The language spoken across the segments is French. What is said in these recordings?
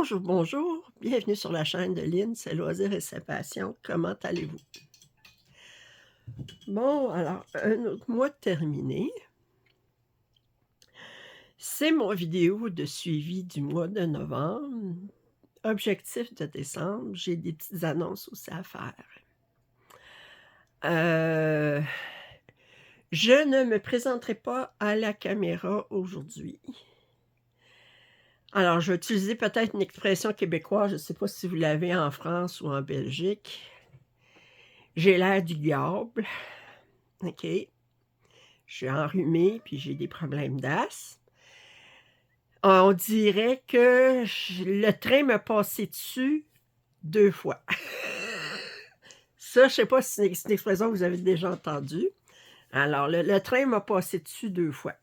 Bonjour, bonjour, bienvenue sur la chaîne de Lynn, c'est Loisirs et ses passions. Comment allez-vous? Bon, alors, un autre mois terminé. C'est mon vidéo de suivi du mois de novembre. Objectif de décembre, j'ai des petites annonces aussi à faire. Heu, je ne me présenterai pas à la caméra aujourd'hui. Alors, je vais utiliser peut-être une expression québécoise, je ne sais pas si vous l'avez en France ou en Belgique. J'ai l'air du diable, OK? Je suis enrhumée, puis j'ai des problèmes d'asthme. On dirait que le train m'a passé dessus 2 fois. Ça, je sais pas si c'est une expression que vous avez déjà entendue. Alors, le train m'a passé dessus 2 fois.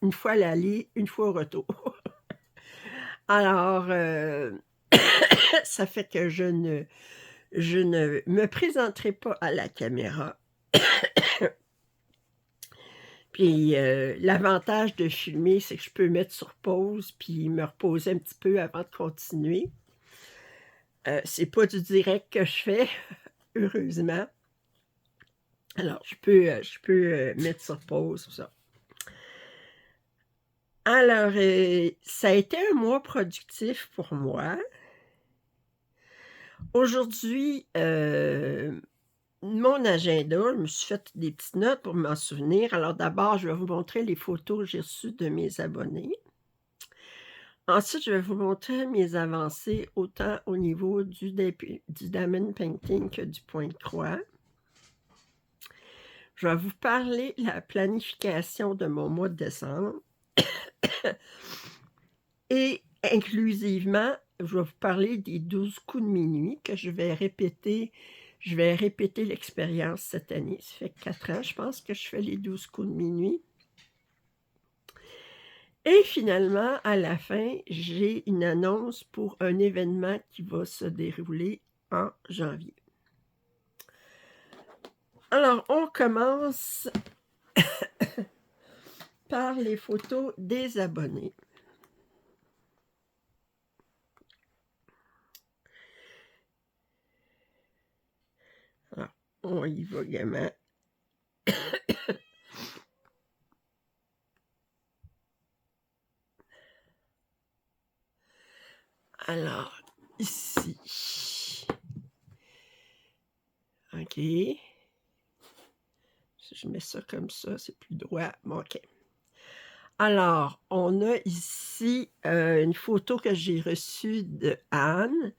Une fois à l'aller, une fois au retour. Alors, ça fait que je ne me présenterai pas à la caméra. Puis, l'avantage de filmer, c'est que je peux mettre sur pause puis me reposer un petit peu avant de continuer. C'est pas du direct que je fais, heureusement. Alors je peux mettre sur pause, tout ça. Alors, ça a été un mois productif pour moi. Aujourd'hui, mon agenda, je me suis fait des petites notes pour m'en souvenir. Alors d'abord, je vais vous montrer les photos que j'ai reçues de mes abonnés. Ensuite, je vais vous montrer mes avancées, autant au niveau du diamond painting que du point de croix. Je vais vous parler de la planification de mon mois de décembre. Et inclusivement, je vais vous parler des 12 coups de minuit que je vais répéter. Je vais répéter l'expérience cette année. Ça fait 4 ans, je pense, que je fais les 12 coups de minuit. Et finalement, à la fin, j'ai une annonce pour un événement qui va se dérouler en janvier. Alors, on commence par les photos des abonnés. Alors, on y va gaiement. Alors, ici. OK. Si je mets ça comme ça, c'est plus droit. Bon, OK. Alors, on a ici, une photo que j'ai reçue de Anne,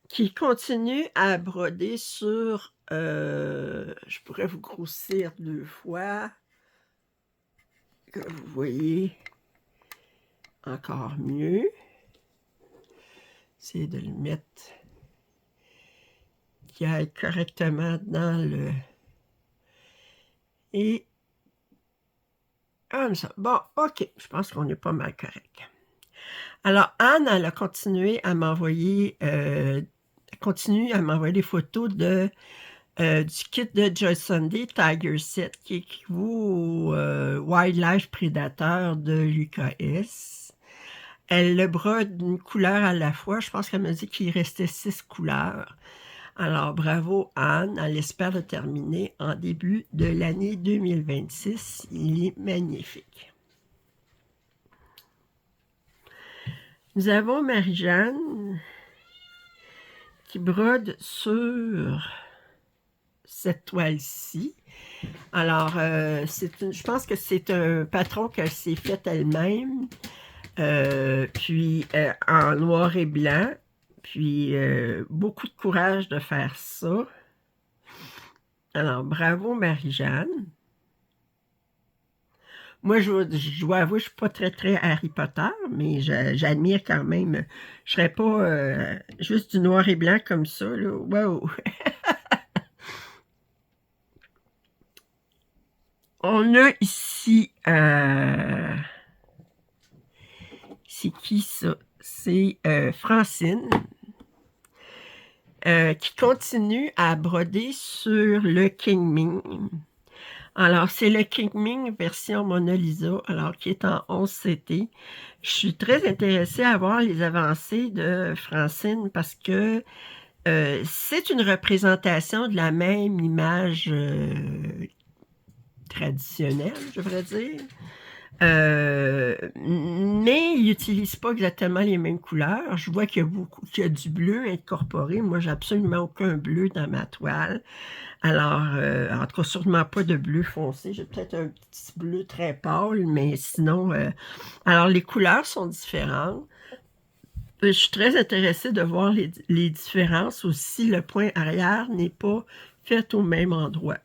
qui continue à broder sur, je pourrais vous grossir 2 fois, que vous voyez encore mieux. Essayer de le mettre qui aille correctement dans le et comme ça. Bon, OK, je pense qu'on est pas mal correct. Alors Anne, elle a continué à m'envoyer, continue à m'envoyer des photos de, du kit de Joy Sunday Tiger Set qui équivaut au, Wildlife Predator de l'UKS. Elle le brode d'une couleur à la fois. Je pense qu'elle m'a dit qu'il restait 6 couleurs. Alors bravo Anne, elle espère le terminer en début de l'année 2026. Il est magnifique. Nous avons Marie-Jeanne qui brode sur cette toile-ci. Alors, je pense que c'est un patron qu'elle s'est fait elle-même, puis en noir et blanc, puis beaucoup de courage de faire ça. Alors, bravo Marie-Jeanne. Moi, je dois avouer, je ne suis pas très Harry Potter, mais j'admire quand même. Je serais pas juste du noir et blanc comme ça, là. Wow! On a ici, c'est qui ça? C'est Francine, qui continue à broder sur le King Ming. Alors, c'est le King version Mona Lisa, alors qui est en 11 CT. Je suis très intéressée à voir les avancées de Francine parce que c'est une représentation de la même image traditionnelle, je devrais dire. Mais il n'utilise pas exactement les mêmes couleurs. Je vois qu'il y a du bleu incorporé. Moi, j'ai absolument aucun bleu dans ma toile. Alors, en tout cas, sûrement pas de bleu foncé. J'ai peut-être un petit bleu très pâle, mais sinon... alors, les couleurs sont différentes. Je suis très intéressée de voir les différences aussi. Le point arrière n'est pas fait au même endroit.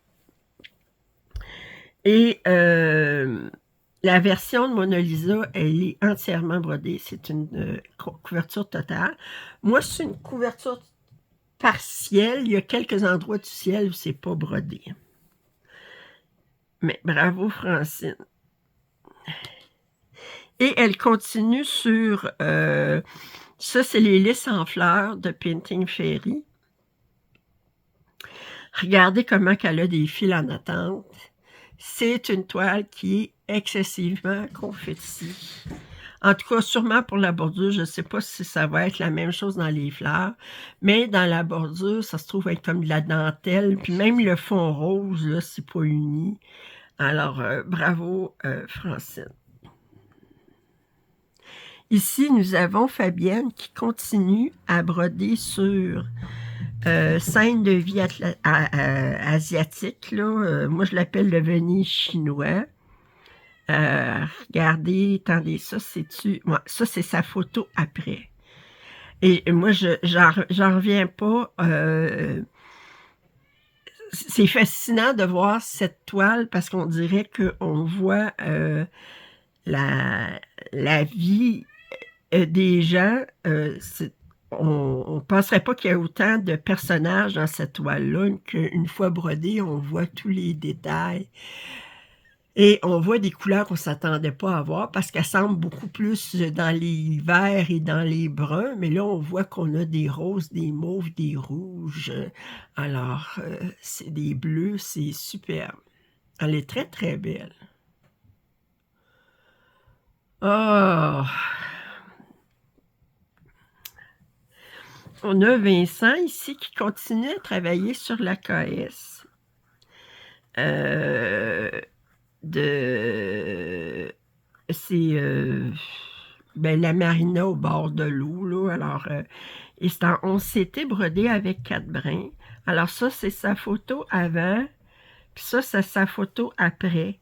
Et la version de Mona Lisa, elle est entièrement brodée. C'est une couverture totale. Moi, c'est une couverture partielle. Il y a quelques endroits du ciel où c'est pas brodé. Mais bravo, Francine. Et elle continue sur... ça, c'est les lys en fleurs de Painting Fairy. Regardez comment elle a des fils en attente. C'est une toile qui est excessivement confetti. En tout cas, sûrement pour la bordure, je ne sais pas si ça va être la même chose dans les fleurs, mais dans la bordure, ça se trouve être comme de la dentelle, puis même le fond rose, là, c'est pas uni. Alors, bravo, Francine. Ici, nous avons Fabienne qui continue à broder sur scène de vie asiatique. Là. Moi, je l'appelle le Venise chinois. Regardez, attendez, ça, c'est-tu... Ouais, ça, c'est sa photo après. Et moi, j'en reviens pas. C'est fascinant de voir cette toile parce qu'on dirait qu'on voit la vie des gens. On ne penserait pas qu'il y a autant de personnages dans cette toile-là qu'une fois brodée, on voit tous les détails. Et on voit des couleurs qu'on ne s'attendait pas à voir parce qu'elles semblent beaucoup plus dans les verts et dans les bruns. Mais là, on voit qu'on a des roses, des mauves, des rouges. Alors, c'est des bleus, c'est superbe. Elle est très, très belle. Oh! On a Vincent ici qui continue à travailler sur la KS. C'est la marina au bord de l'eau, là. Alors, et c'est en 11 CT brodé avec 4 brins. Alors ça, c'est sa photo avant, puis ça, c'est sa photo après.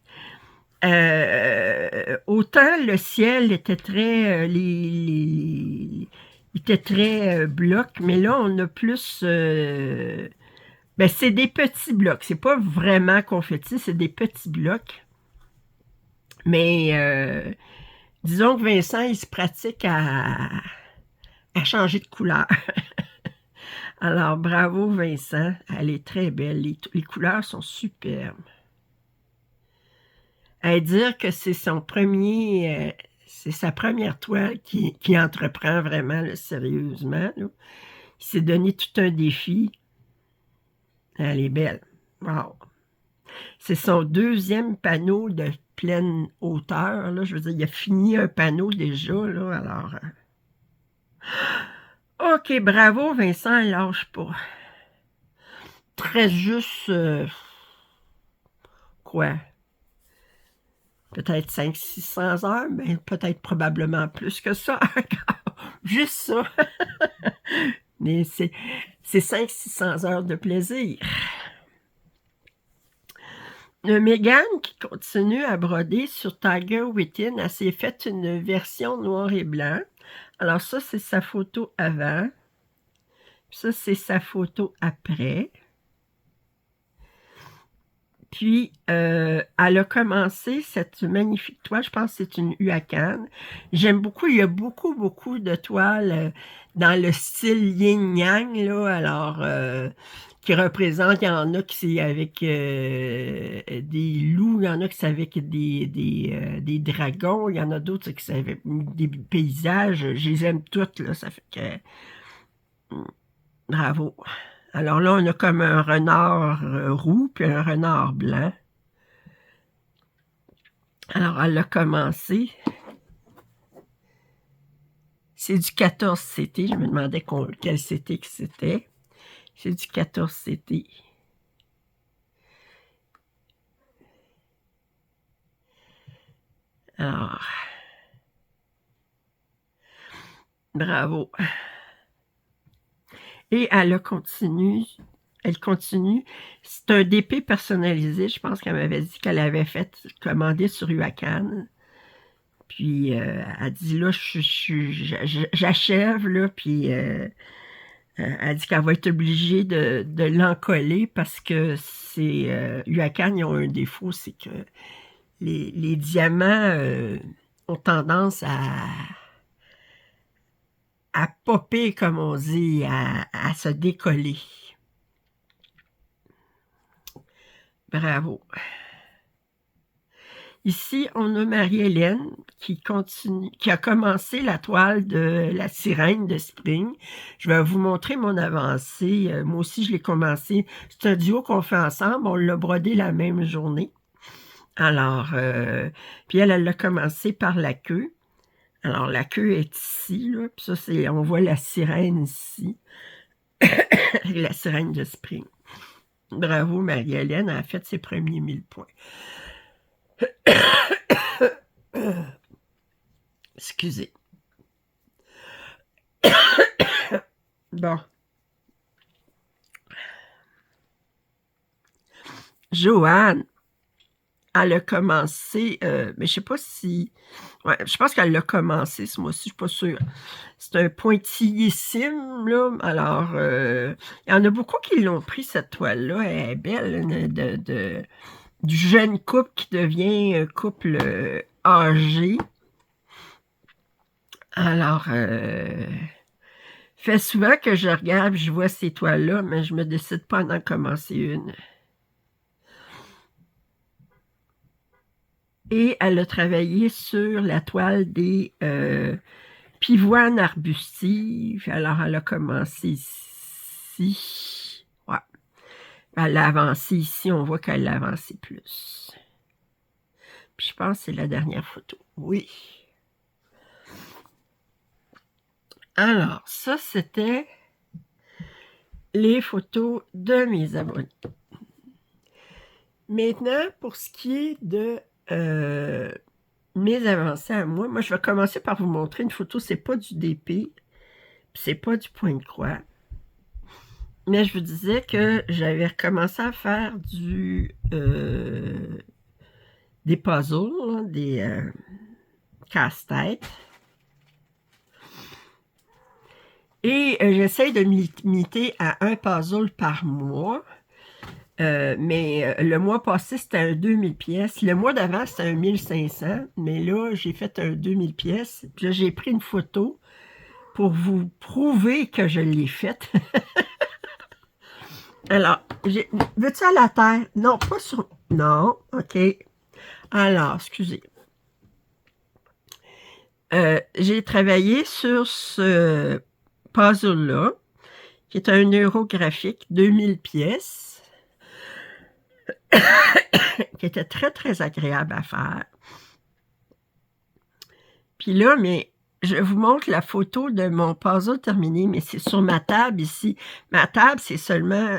Autant le ciel était très... il était très bloc, mais là, on a plus... c'est des petits blocs. C'est pas vraiment confetti, c'est des petits blocs. Mais disons que Vincent, il se pratique à changer de couleur. Alors, bravo Vincent. Elle est très belle. Les couleurs sont superbes. À dire que c'est son premier... c'est sa première toile qui entreprend vraiment là, sérieusement. Là. Il s'est donné tout un défi. Elle est belle. Wow. C'est son deuxième panneau de pleine hauteur. Là. Je veux dire, il a fini un panneau déjà. Là, alors... OK, bravo Vincent, lâche pas. Très juste... quoi? Peut-être 500-600 heures, mais peut-être probablement plus que ça. Juste ça. Mais c'est 500-600 heures de plaisir. Megan qui continue à broder sur Tiger Within, elle s'est faite une version noir et blanc. Alors ça, c'est sa photo avant. Ça, c'est sa photo après. Puis, elle a commencé cette magnifique toile, je pense que c'est une Huacan. J'aime beaucoup, il y a beaucoup, beaucoup de toiles dans le style yin-yang, là, alors, qui représentent, il y en a qui c'est avec des loups, il y en a qui c'est avec des dragons, il y en a d'autres qui c'est avec des paysages, je les aime toutes, là, ça fait que... Bravo. Alors là, on a comme un renard roux puis un renard blanc. Alors, elle a commencé. C'est du 14 CT. Je me demandais quel CT que c'était. C'est du 14 CT. Alors, bravo. Et elle continue. Elle continue. C'est un DP personnalisé. Je pense qu'elle m'avait dit qu'elle avait fait commander sur UACAN. Puis, elle dit là, j'achève, là, puis elle dit qu'elle va être obligée de l'encoller parce que c'est UACAN, ils ont un défaut, c'est que les diamants ont tendance à popper, comme on dit, à se décoller. Bravo. Ici, on a Marie-Hélène qui a commencé la toile de la sirène de Spring. Je vais vous montrer mon avancée. Moi aussi, je l'ai commencé. C'est un duo qu'on fait ensemble. On l'a brodé la même journée. Alors, puis elle a commencé par la queue. Alors, la queue est ici, là. Puis ça, on voit la sirène ici. La sirène de Spring. Bravo, Marie-Hélène, elle a fait ses premiers 1000 points. Excusez. Bon. Joanne, elle a commencé, mais je sais pas si... Ouais, je pense qu'elle l'a commencé ce mois-ci, je suis pas sûre. C'est un pointillissime, là. Alors, il y en a beaucoup qui l'ont pris, cette toile-là. Elle est belle, du jeune couple qui devient un couple âgé. Alors, fait souvent que je regarde, je vois ces toiles-là, mais je me décide pas d'en commencer une. Et elle a travaillé sur la toile des pivoines arbustives. Alors, elle a commencé ici. Ouais. Elle a avancé ici. On voit qu'elle a avancé plus. Puis je pense que c'est la dernière photo. Oui. Alors, ça, c'était les photos de mes abonnés. Maintenant, pour ce qui est de mes avancées à moi, je vais commencer par vous montrer une photo. C'est pas du DP, c'est pas du point de croix. Mais je vous disais que j'avais recommencé à faire des puzzles, là, des casse-têtes. Et j'essaie de m'imiter à un puzzle par mois. Mais le mois passé, c'était un 2000 pièces. Le mois d'avant, c'était un 1500. Mais là, j'ai fait un 2000 pièces. Puis là, j'ai pris une photo pour vous prouver que je l'ai faite. Alors, veux-tu à la terre? Non, pas sur... Non, OK. Alors, excusez. J'ai travaillé sur ce puzzle-là, qui est un neurographique, 2000 pièces, qui était très, très agréable à faire. Puis là, mais je vous montre la photo de mon puzzle terminé, mais c'est sur ma table ici. Ma table,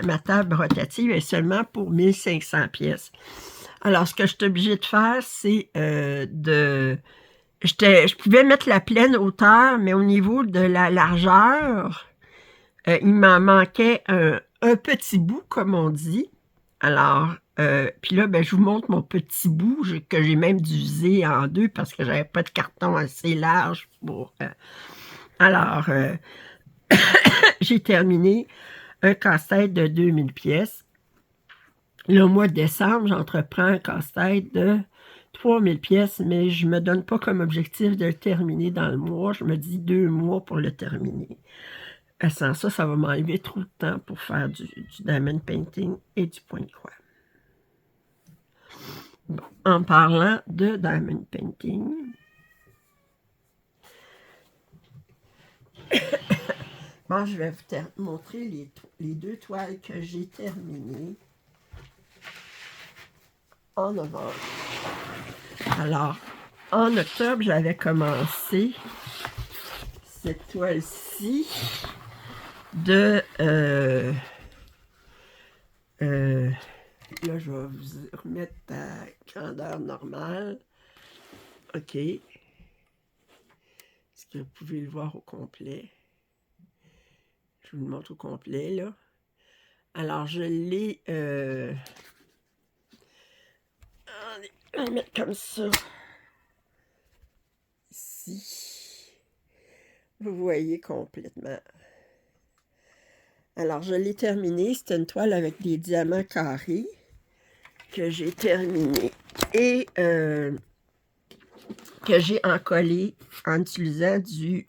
ma table rotative est seulement pour 1500 pièces. Alors, ce que je suis obligée de faire, c'est je pouvais mettre la pleine hauteur, mais au niveau de la largeur, il m'en manquait un petit bout, comme on dit. Alors, puis là, je vous montre mon petit bout que j'ai même divisé en deux parce que j'avais pas de carton assez large pour... Alors, j'ai terminé un casse-tête de 2000 pièces. Le mois de décembre, j'entreprends un casse-tête de 3000 pièces, mais je ne me donne pas comme objectif de le terminer dans le mois. Je me dis 2 mois pour le terminer. Sans ça, ça va m'enlever trop de temps pour faire du diamond painting et du point de croix. Bon, en parlant de diamond painting, bon, je vais vous montrer les deux toiles que j'ai terminées en novembre. Alors, en octobre, j'avais commencé cette toile-ci de... là, je vais vous remettre à grandeur normale. OK. Est-ce que vous pouvez le voir au complet? Je vous le montre au complet, là. Alors, je l'ai... on va le mettre comme ça. Ici. Vous voyez complètement. Alors, je l'ai terminé. C'est une toile avec des diamants carrés que j'ai terminé et que j'ai encollé en utilisant du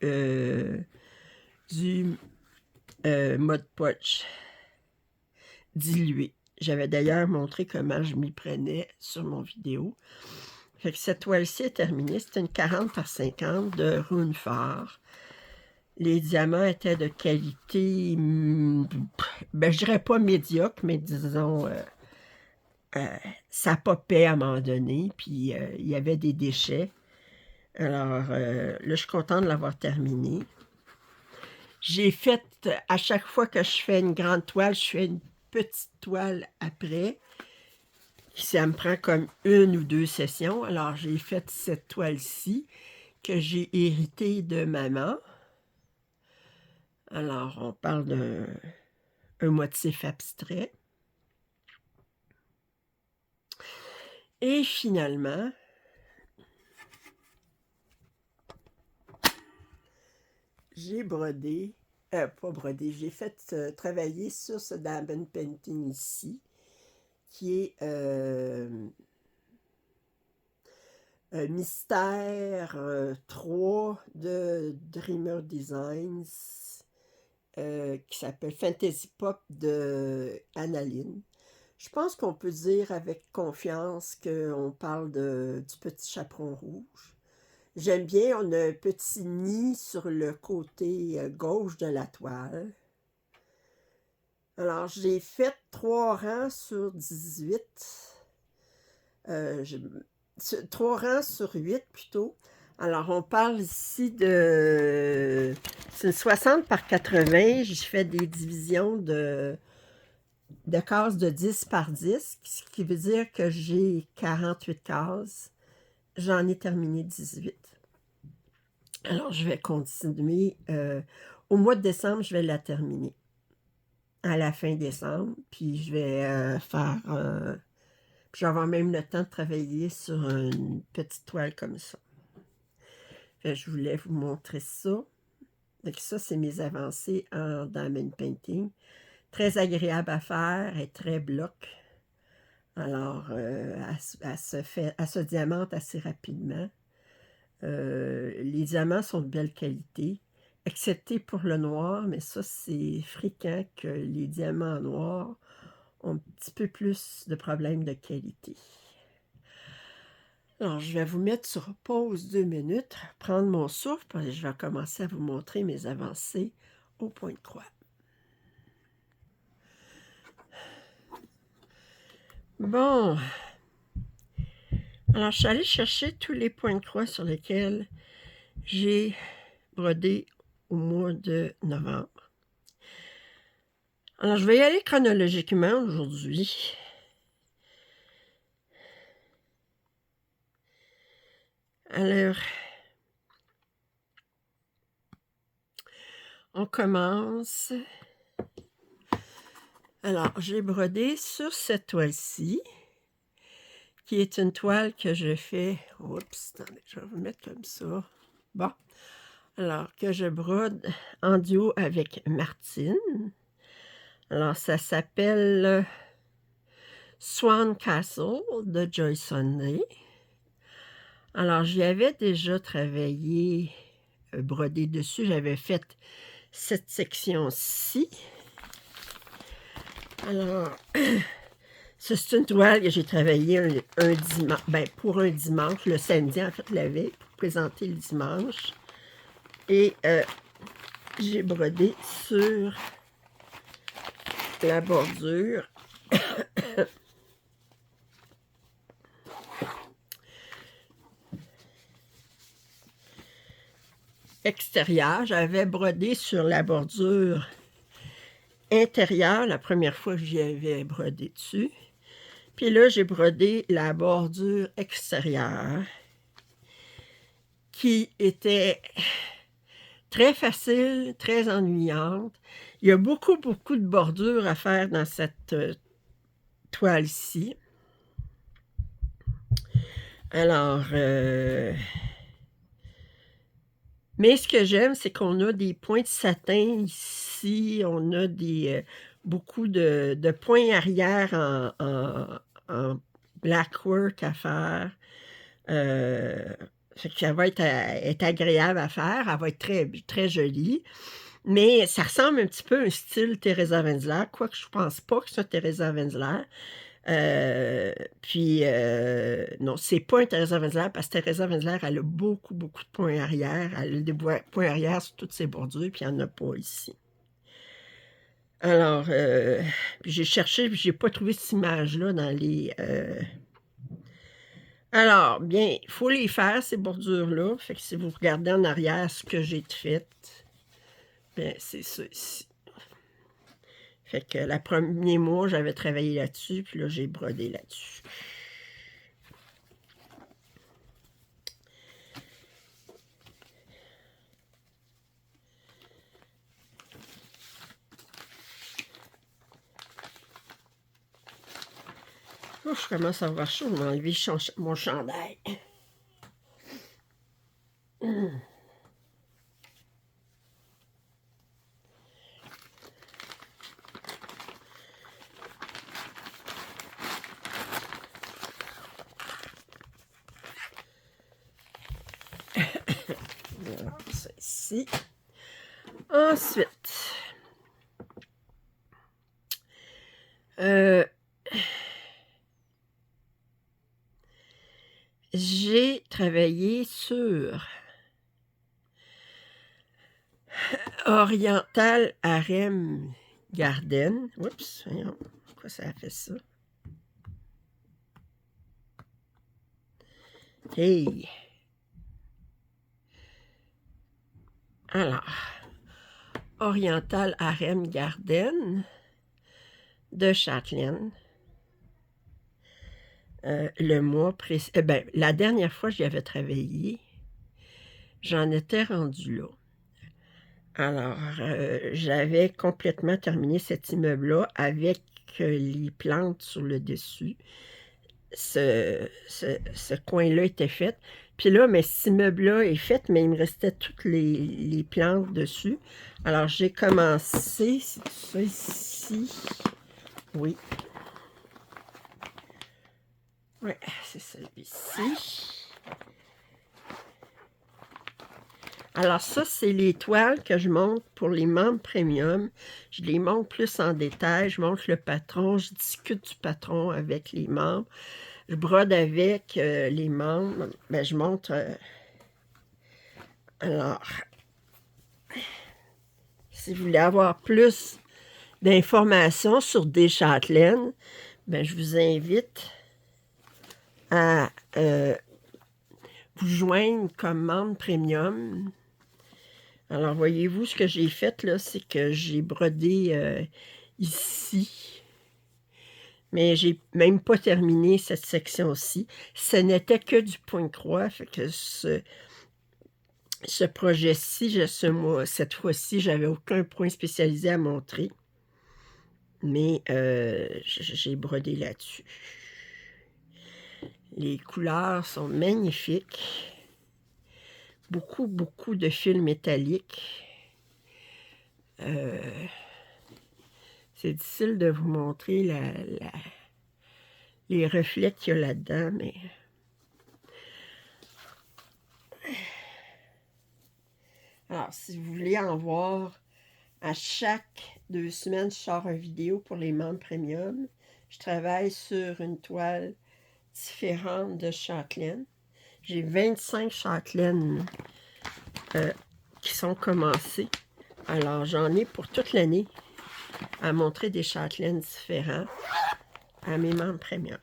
Mod Podge dilué. J'avais d'ailleurs montré comment je m'y prenais sur mon vidéo. Fait que cette toile-ci est terminée. C'est une 40 par 50 de Runefar. Les diamants étaient de qualité, ben, je dirais pas médiocre, mais disons, ça popait à un moment donné, puis il y avait des déchets. Alors, là, je suis contente de l'avoir terminé. J'ai fait, à chaque fois que je fais une grande toile, je fais une petite toile après. Ça me prend comme 1 ou 2 sessions. Alors, j'ai fait cette toile-ci que j'ai héritée de maman. Alors, on parle d'un motif abstrait. Et finalement, j'ai brodé, pas brodé, j'ai fait travailler sur ce diamond painting ici, qui est Mystère 3 de Dreamer Designs, qui s'appelle Fantasy Pop de Annaline. Je pense qu'on peut dire avec confiance qu'on parle du petit chaperon rouge. J'aime bien, on a un petit nid sur le côté gauche de la toile. Alors, j'ai fait 3 rangs sur 18. 3 rangs sur 8 plutôt. Alors, on parle ici de... C'est 60 par 80. J'ai fait des divisions de cases de 10 par 10, ce qui veut dire que j'ai 48 cases. J'en ai terminé 18. Alors, je vais continuer. Au mois de décembre, je vais la terminer. À la fin décembre. Puis, je vais faire... puis, je vais avoir même le temps de travailler sur une petite toile comme ça. Je voulais vous montrer ça. Donc, ça, c'est mes avancées en diamond painting. Très agréable à faire et très bloc. Alors, elle se diamante assez rapidement. Les diamants sont de belle qualité, excepté pour le noir, mais ça, c'est fréquent que les diamants noirs ont un petit peu plus de problèmes de qualité. Alors, je vais vous mettre sur pause 2 minutes, prendre mon souffle, puis je vais commencer à vous montrer mes avancées au point de croix. Bon, alors je suis allée chercher tous les points de croix sur lesquels j'ai brodé au mois de novembre. Alors, je vais y aller chronologiquement aujourd'hui. Alors, on commence. Alors, j'ai brodé sur cette toile-ci, qui est une toile que je fais... Oups, attendez, je vais vous mettre comme ça. Bon. Alors, que je brode en duo avec Martine. Alors, ça s'appelle Swan Castle de Joy Sunday. Alors, j'y avais déjà travaillé, brodé dessus. J'avais fait cette section-ci. Alors, c'est une toile que j'ai travaillé un dimanche, ben, pour un dimanche, le samedi, en fait, la veille, pour présenter le dimanche. Et j'ai brodé sur la bordure. extérieure. J'avais brodé sur la bordure intérieure, la première fois que j'y avais brodé dessus. Puis là, j'ai brodé la bordure extérieure qui était très facile, très ennuyante. Il y a beaucoup, beaucoup de bordures à faire dans cette toile-ci. Alors, mais ce que j'aime, c'est qu'on a des points de satin ici, on a beaucoup de points arrière en blackwork à faire. Fait que ça va être agréable à faire, elle va être très, très jolie. Mais ça ressemble un petit peu à un style Theresa Wenzler, quoique je ne pense pas que ce soit Theresa Wenzler. Non, c'est pas un Theresa Wenzler, parce que Theresa Wenzler, elle a beaucoup, beaucoup de points arrière. Elle a des points arrière sur toutes ses bordures, puis il n'y en a pas ici. Alors, puis j'ai cherché, puis j'ai pas trouvé cette image-là dans les... Alors, bien, il faut les faire, ces bordures-là. Fait que si vous regardez en arrière ce que j'ai fait, bien, c'est ça ici. Fait que le premier mois, j'avais travaillé là-dessus, puis là, j'ai brodé là-dessus. Oh, je commence à avoir chaud, je vais enlever mon chandail. Alors, ça ici. Ensuite, j'ai travaillé sur Oriental Harem Garden. Oups, voyons, pourquoi ça a fait ça? Hey! Alors, Oriental Harem Garden de Châtelaine. Le mois précédent, la dernière fois que j'y avais travaillé, j'en étais rendue là. Alors, j'avais complètement terminé cet immeuble-là avec les plantes sur le dessus. Ce coin-là était fait. Puis là, mais cet immeuble-là est fait, mais il me restait toutes les plantes dessus. Alors, j'ai commencé, c'est ça ici. Oui. Oui, c'est celui-ci. Alors ça, c'est les toiles que je monte pour les membres premium. Je les montre plus en détail. Je montre le patron. Je discute du patron avec les membres. Je brode avec les membres. Ben, je montre... Alors, si vous voulez avoir plus d'informations sur des châtelaines, ben, je vous invite à vous joindre comme membre premium. Alors, voyez-vous, ce que j'ai fait, là, c'est que j'ai brodé ici. Mais j'ai même pas terminé cette section-ci. Ce n'était que du point croix, fait que ce projet-ci, cette fois-ci, j'avais aucun point spécialisé à montrer. Mais j'ai brodé là-dessus. Les couleurs sont magnifiques. Beaucoup, beaucoup de fils métalliques. C'est difficile de vous montrer les reflets qu'il y a là-dedans, mais... Alors, si vous voulez en voir, à chaque 2 semaines, je sors une vidéo pour les membres premium. Je travaille sur une toile différente de châtelaine. J'ai 25 châtelaines qui sont commencées. Alors, j'en ai pour toute l'année à montrer des châtelaines différents à mes membres premium.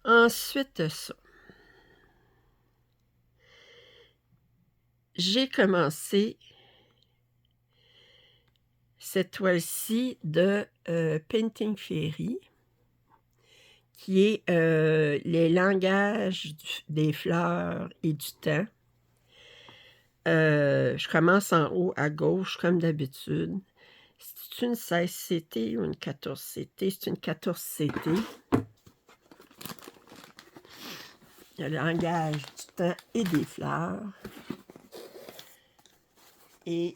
Ensuite de ça, j'ai commencé cette toile-ci de Painting Fairy, qui est les langages des fleurs et du temps. Je commence en haut à gauche, comme d'habitude. C'est une 16CT ou une 14CT? C'est une 14CT. Il y a le langage du temps et des fleurs. Et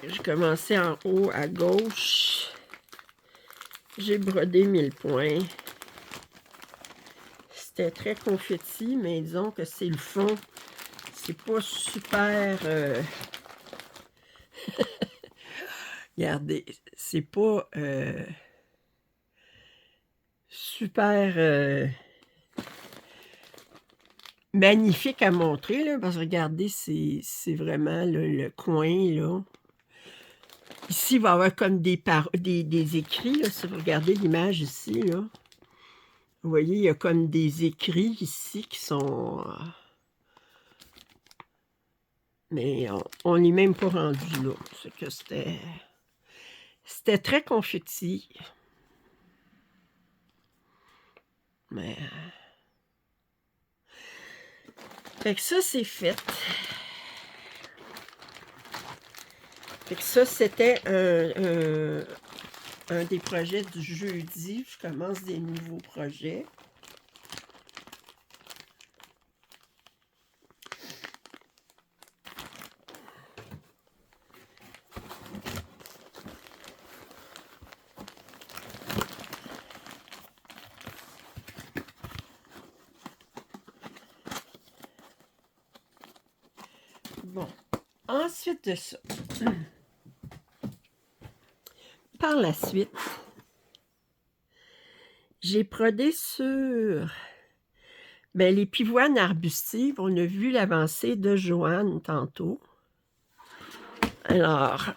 j'ai commencé en haut à gauche. J'ai brodé 1000 points. C'était très confetti, mais disons que c'est le fond. C'est pas super... Regardez, c'est pas super magnifique à montrer, là, parce que regardez, c'est vraiment le coin, là. Ici, il va y avoir comme des écrits, là, si vous regardez l'image ici, là. Vous voyez, il y a comme des écrits ici qui sont... mais on n'est même pas rendu là. C'est que c'était très confetti. Mais... fait que ça, c'est fait. Fait que ça, c'était un des projets du jeudi. Je commence des nouveaux projets. Bon, ensuite de ça, par la suite, j'ai brodé sur les pivoines arbustives. On a vu l'avancée de Joanne tantôt. Alors,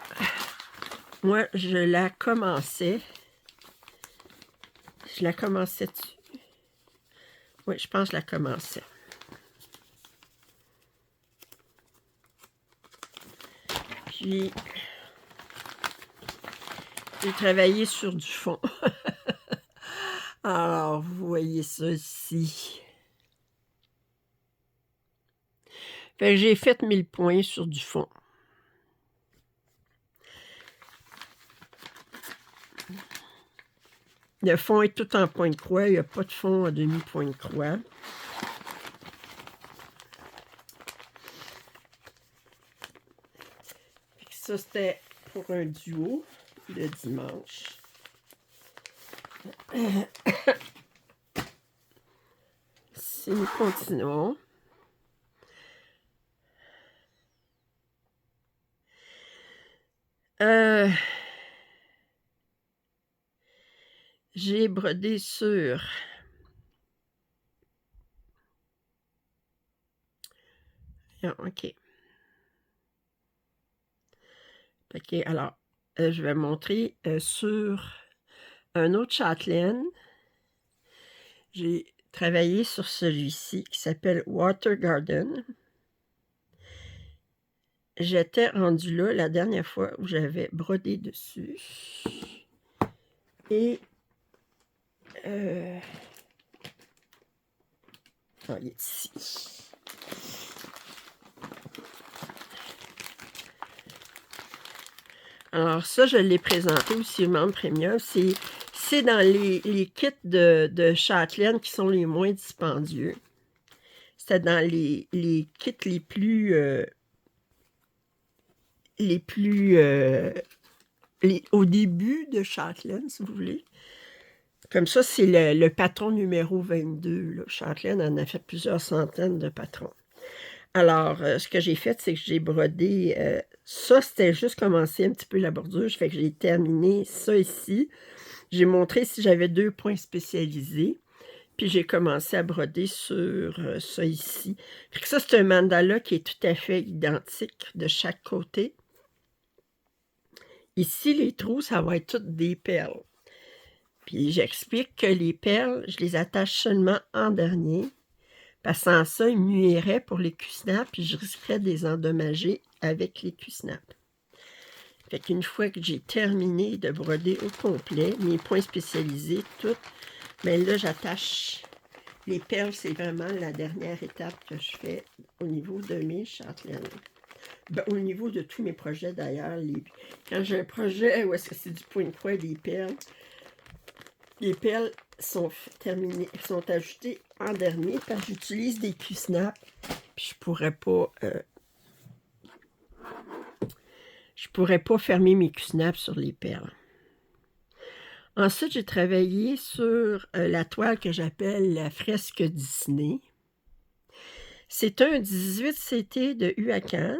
moi, je la commençais. Je la commençais dessus. Oui, je pense que je la commençais. Puis, j'ai travaillé sur du fond. Alors, vous voyez ça ici. Fait que j'ai fait 1000 points sur du fond. Le fond est tout en point de croix. Il n'y a pas de fond à demi-point de croix. Ça, c'était pour un duo le dimanche. Si nous continuons. J'ai brodé sur OK. OK, alors, je vais montrer sur un autre châtelaine. J'ai travaillé sur celui-ci qui s'appelle Water Garden. J'étais rendue là la dernière fois où j'avais brodé dessus. Et il est ici. Alors ça, je l'ai présenté aussi au membre premium. C'est dans les kits de châtelaine qui sont les moins dispendieux. C'était dans les kits les plus... au début de châtelaine, si vous voulez. Comme ça, c'est le patron numéro 22. Là. Châtelaine en a fait plusieurs centaines de patrons. Alors, ce que j'ai fait, c'est que j'ai brodé... ça, c'était juste commencer un petit peu la bordure. Fait que j'ai terminé ça ici. J'ai montré si j'avais 2 points spécialisés. Puis j'ai commencé à broder sur, ça ici. Fait que ça, c'est un mandala qui est tout à fait identique de chaque côté. Ici, les trous, ça va être toutes des perles. Puis j'explique que les perles, je les attache seulement en dernier, parce que sans ça, ils nuiraient pour les Q-snaps, puis je risquerais de les endommager avec les Q-snaps. Fait qu'une fois que j'ai terminé de broder au complet, mes points spécialisés, tout, mais là, j'attache les perles, c'est vraiment la dernière étape que je fais au niveau de mes châtelaines. Ben, au niveau de tous mes projets, d'ailleurs. Quand j'ai un projet où est-ce que c'est du point de croix et des perles, les perles sont terminées, sont ajoutées en dernier parce que j'utilise des Q-snaps, puis je pourrais pas fermer mes Q-snaps sur les perles. Ensuite, j'ai travaillé sur la toile que j'appelle la fresque Disney. C'est un 18 CT de Huacan.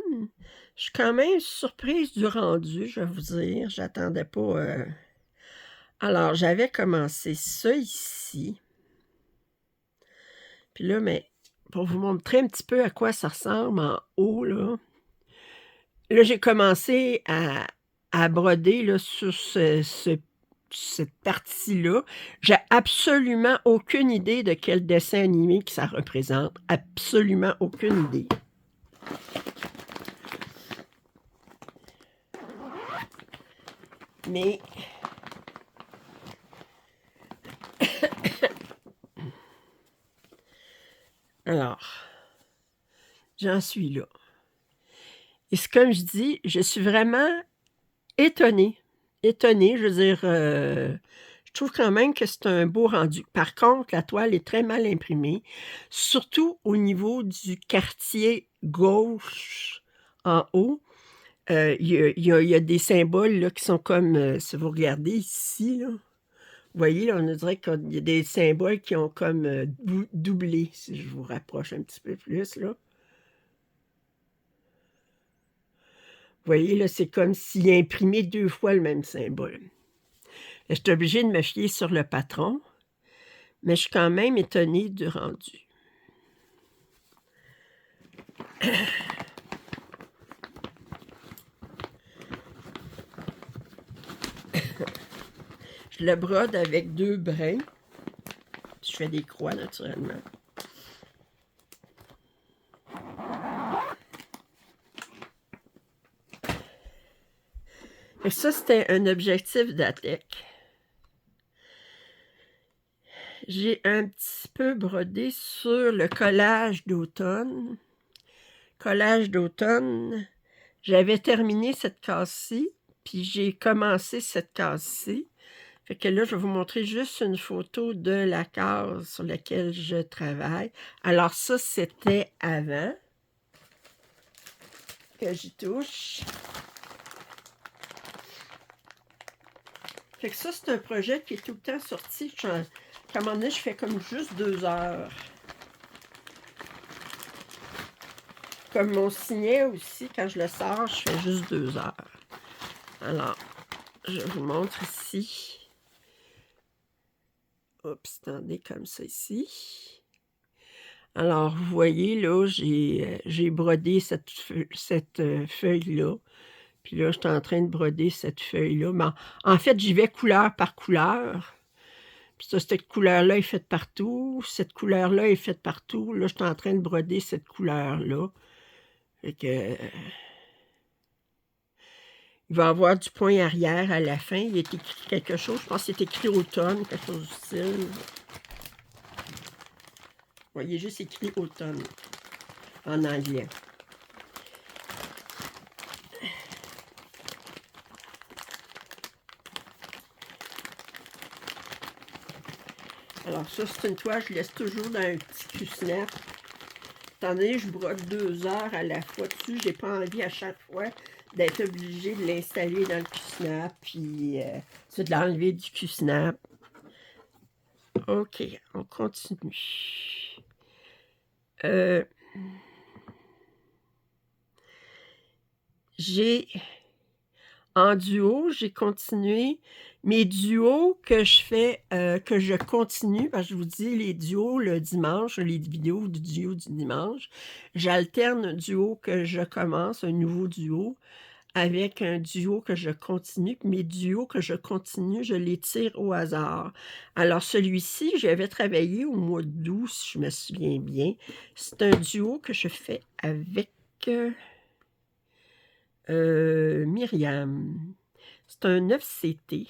Je suis quand même surprise du rendu, je vais vous dire. J'attendais pas... Alors, j'avais commencé ça ici. Puis là, mais pour vous montrer un petit peu à quoi ça ressemble en haut, là. Là, j'ai commencé à broder là, sur cette partie-là. J'ai absolument aucune idée de quel dessin animé que ça représente. Absolument aucune idée. Mais alors, j'en suis là. Et c'est comme je dis, je suis vraiment étonnée. Étonnée, je veux dire, je trouve quand même que c'est un beau rendu. Par contre, la toile est très mal imprimée, surtout au niveau du quartier gauche en haut. Il y a des symboles là, qui sont comme, si vous regardez ici, là, vous voyez, là, on dirait qu'il y a des symboles qui ont comme doublé, si je vous rapproche un petit peu plus, là. Vous voyez, là, c'est comme s'il a imprimé 2 fois le même symbole. Je suis obligée de me fier sur le patron, mais je suis quand même étonnée du rendu. Je le brode avec 2 brins. Je fais des croix, naturellement. Et ça, c'était un objectif d'Atec. J'ai un petit peu brodé sur le collage d'automne. Collage d'automne, j'avais terminé cette case-ci, puis j'ai commencé cette case-ci. Fait que là, je vais vous montrer juste une photo de la case sur laquelle je travaille. Alors ça, c'était avant que j'y touche. Fait que ça, c'est un projet qui est tout le temps sorti. À un moment donné, je fais comme juste 2 heures. Comme mon signet aussi, quand je le sors, je fais juste 2 heures. Alors, je vous montre ici. Oups, attendez, comme ça ici. Alors, vous voyez, là, j'ai brodé cette feuille-là. Puis là, je suis en train de broder cette feuille-là. Mais en fait, j'y vais couleur par couleur. Puis ça, cette couleur-là est faite partout. Cette couleur-là est faite partout. Là, je suis en train de broder cette couleur-là. Fait que... il va y avoir du point arrière à la fin. Il est écrit quelque chose. Je pense que c'est écrit automne, quelque chose du style. Ouais, il est juste écrit automne en anglais. Alors ça, c'est une toile, je laisse toujours dans un petit Q-snap. Étant donné que je brode 2 heures à la fois dessus, j'ai pas envie à chaque fois d'être obligée de l'installer dans le Q-snap, puis de l'enlever du Q-snap. OK, on continue. J'ai En duo, j'ai continué mes duos que je fais, que je continue, parce que je vous dis les duos le dimanche, les vidéos du duo du dimanche, j'alterne un duo que je commence, un nouveau duo, avec un duo que je continue, puis mes duos que je continue, je les tire au hasard. Alors celui-ci, j'avais travaillé au mois d'août, si je me souviens bien. C'est un duo que je fais avec, Myriam. C'est un 9CT.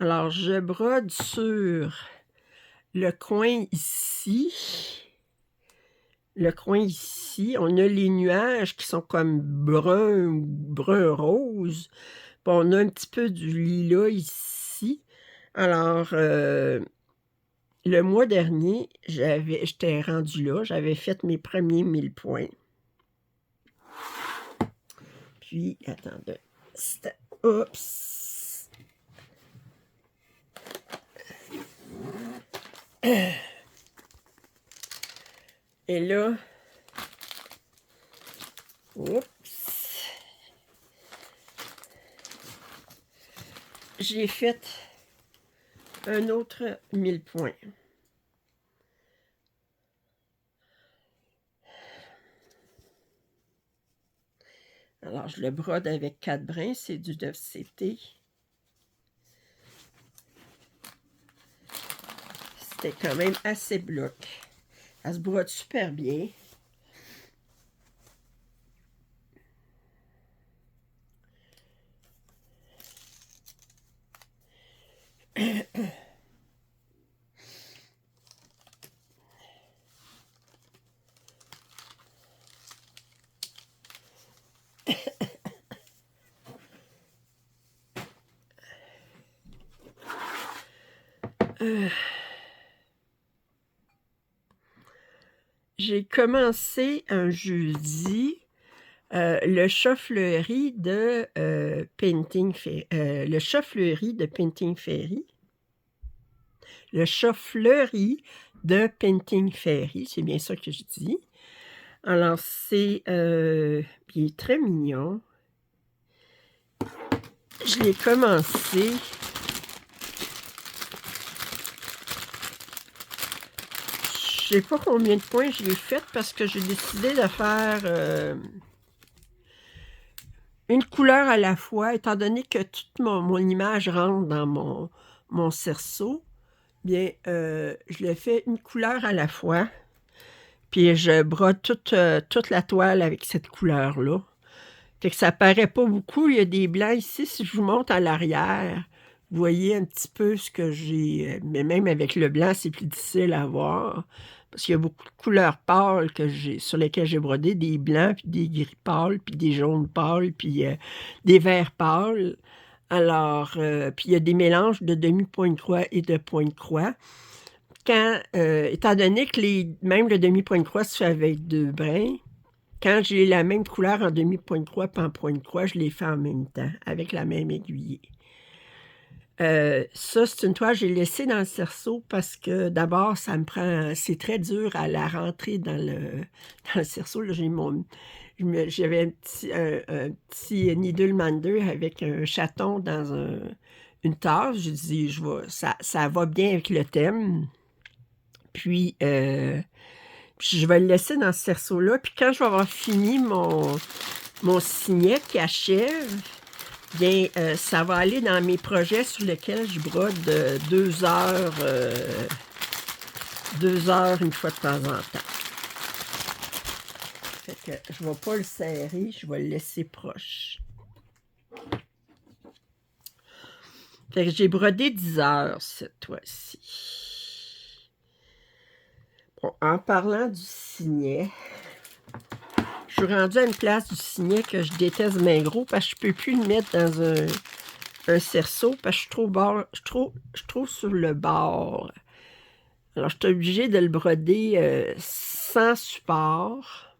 Alors je brode sur le coin ici. Le coin ici, on a les nuages qui sont comme brun rose. Puis on a un petit peu du lilas ici. Alors, le mois dernier, j'étais rendue là, j'avais fait mes premiers 1000 points. Puis, attendez. Oups! Et là, oups! J'ai fait un autre 1000 points. Alors, je le brode avec 4 brins, c'est du 9CT. C'était quand même assez bloc. Elle se brode super bien. J'ai commencé un jeudi le chat-fleurie de Painting Fairy. Le chat-fleurie de Painting Fairy. Le chat-fleuri de Painting Fairy, c'est bien ça que je dis. Alors, il est très mignon. Je l'ai commencé. Je sais pas combien de points j'ai fait parce que j'ai décidé de faire une couleur à la fois, étant donné que toute mon image rentre dans mon cerceau. Bien, je le fais une couleur à la fois, puis je brode toute la toile avec cette couleur-là. Fait que ça paraît pas beaucoup, il y a des blancs ici. Si je vous montre à l'arrière, vous voyez un petit peu ce que j'ai, mais même avec le blanc, c'est plus difficile à voir, parce qu'il y a beaucoup de couleurs pâles sur lesquelles j'ai brodé, des blancs, puis des gris pâles, puis des jaunes pâles, puis des verts pâles. Alors, puis il y a des mélanges de demi-point de croix et de point de croix. Étant donné que même le demi-point de croix se fait avec 2 brins, quand j'ai la même couleur en demi-point de croix et en point de croix, je les fais en même temps, avec la même aiguille. Ça, c'est une toile que j'ai laissée dans le cerceau parce que d'abord, c'est très dur à la rentrer dans le cerceau. Là, j'avais un petit Needle-Minder avec un chaton dans une tasse. J'ai dit, ça va bien avec le thème. Puis, je vais le laisser dans ce cerceau-là. Puis quand je vais avoir fini mon signet qui achève, bien, ça va aller dans mes projets sur lesquels je brode 2 heures, 2 heures une fois de temps en temps. Fait que je ne vais pas le serrer, je vais le laisser proche. Fait que j'ai brodé 10 heures cette fois-ci. Bon, en parlant du signet, je suis rendue à une place du signet que je déteste bien gros parce que je ne peux plus le mettre dans un cerceau parce que je suis trop sur le bord. Alors, je suis obligée de le broder sans support.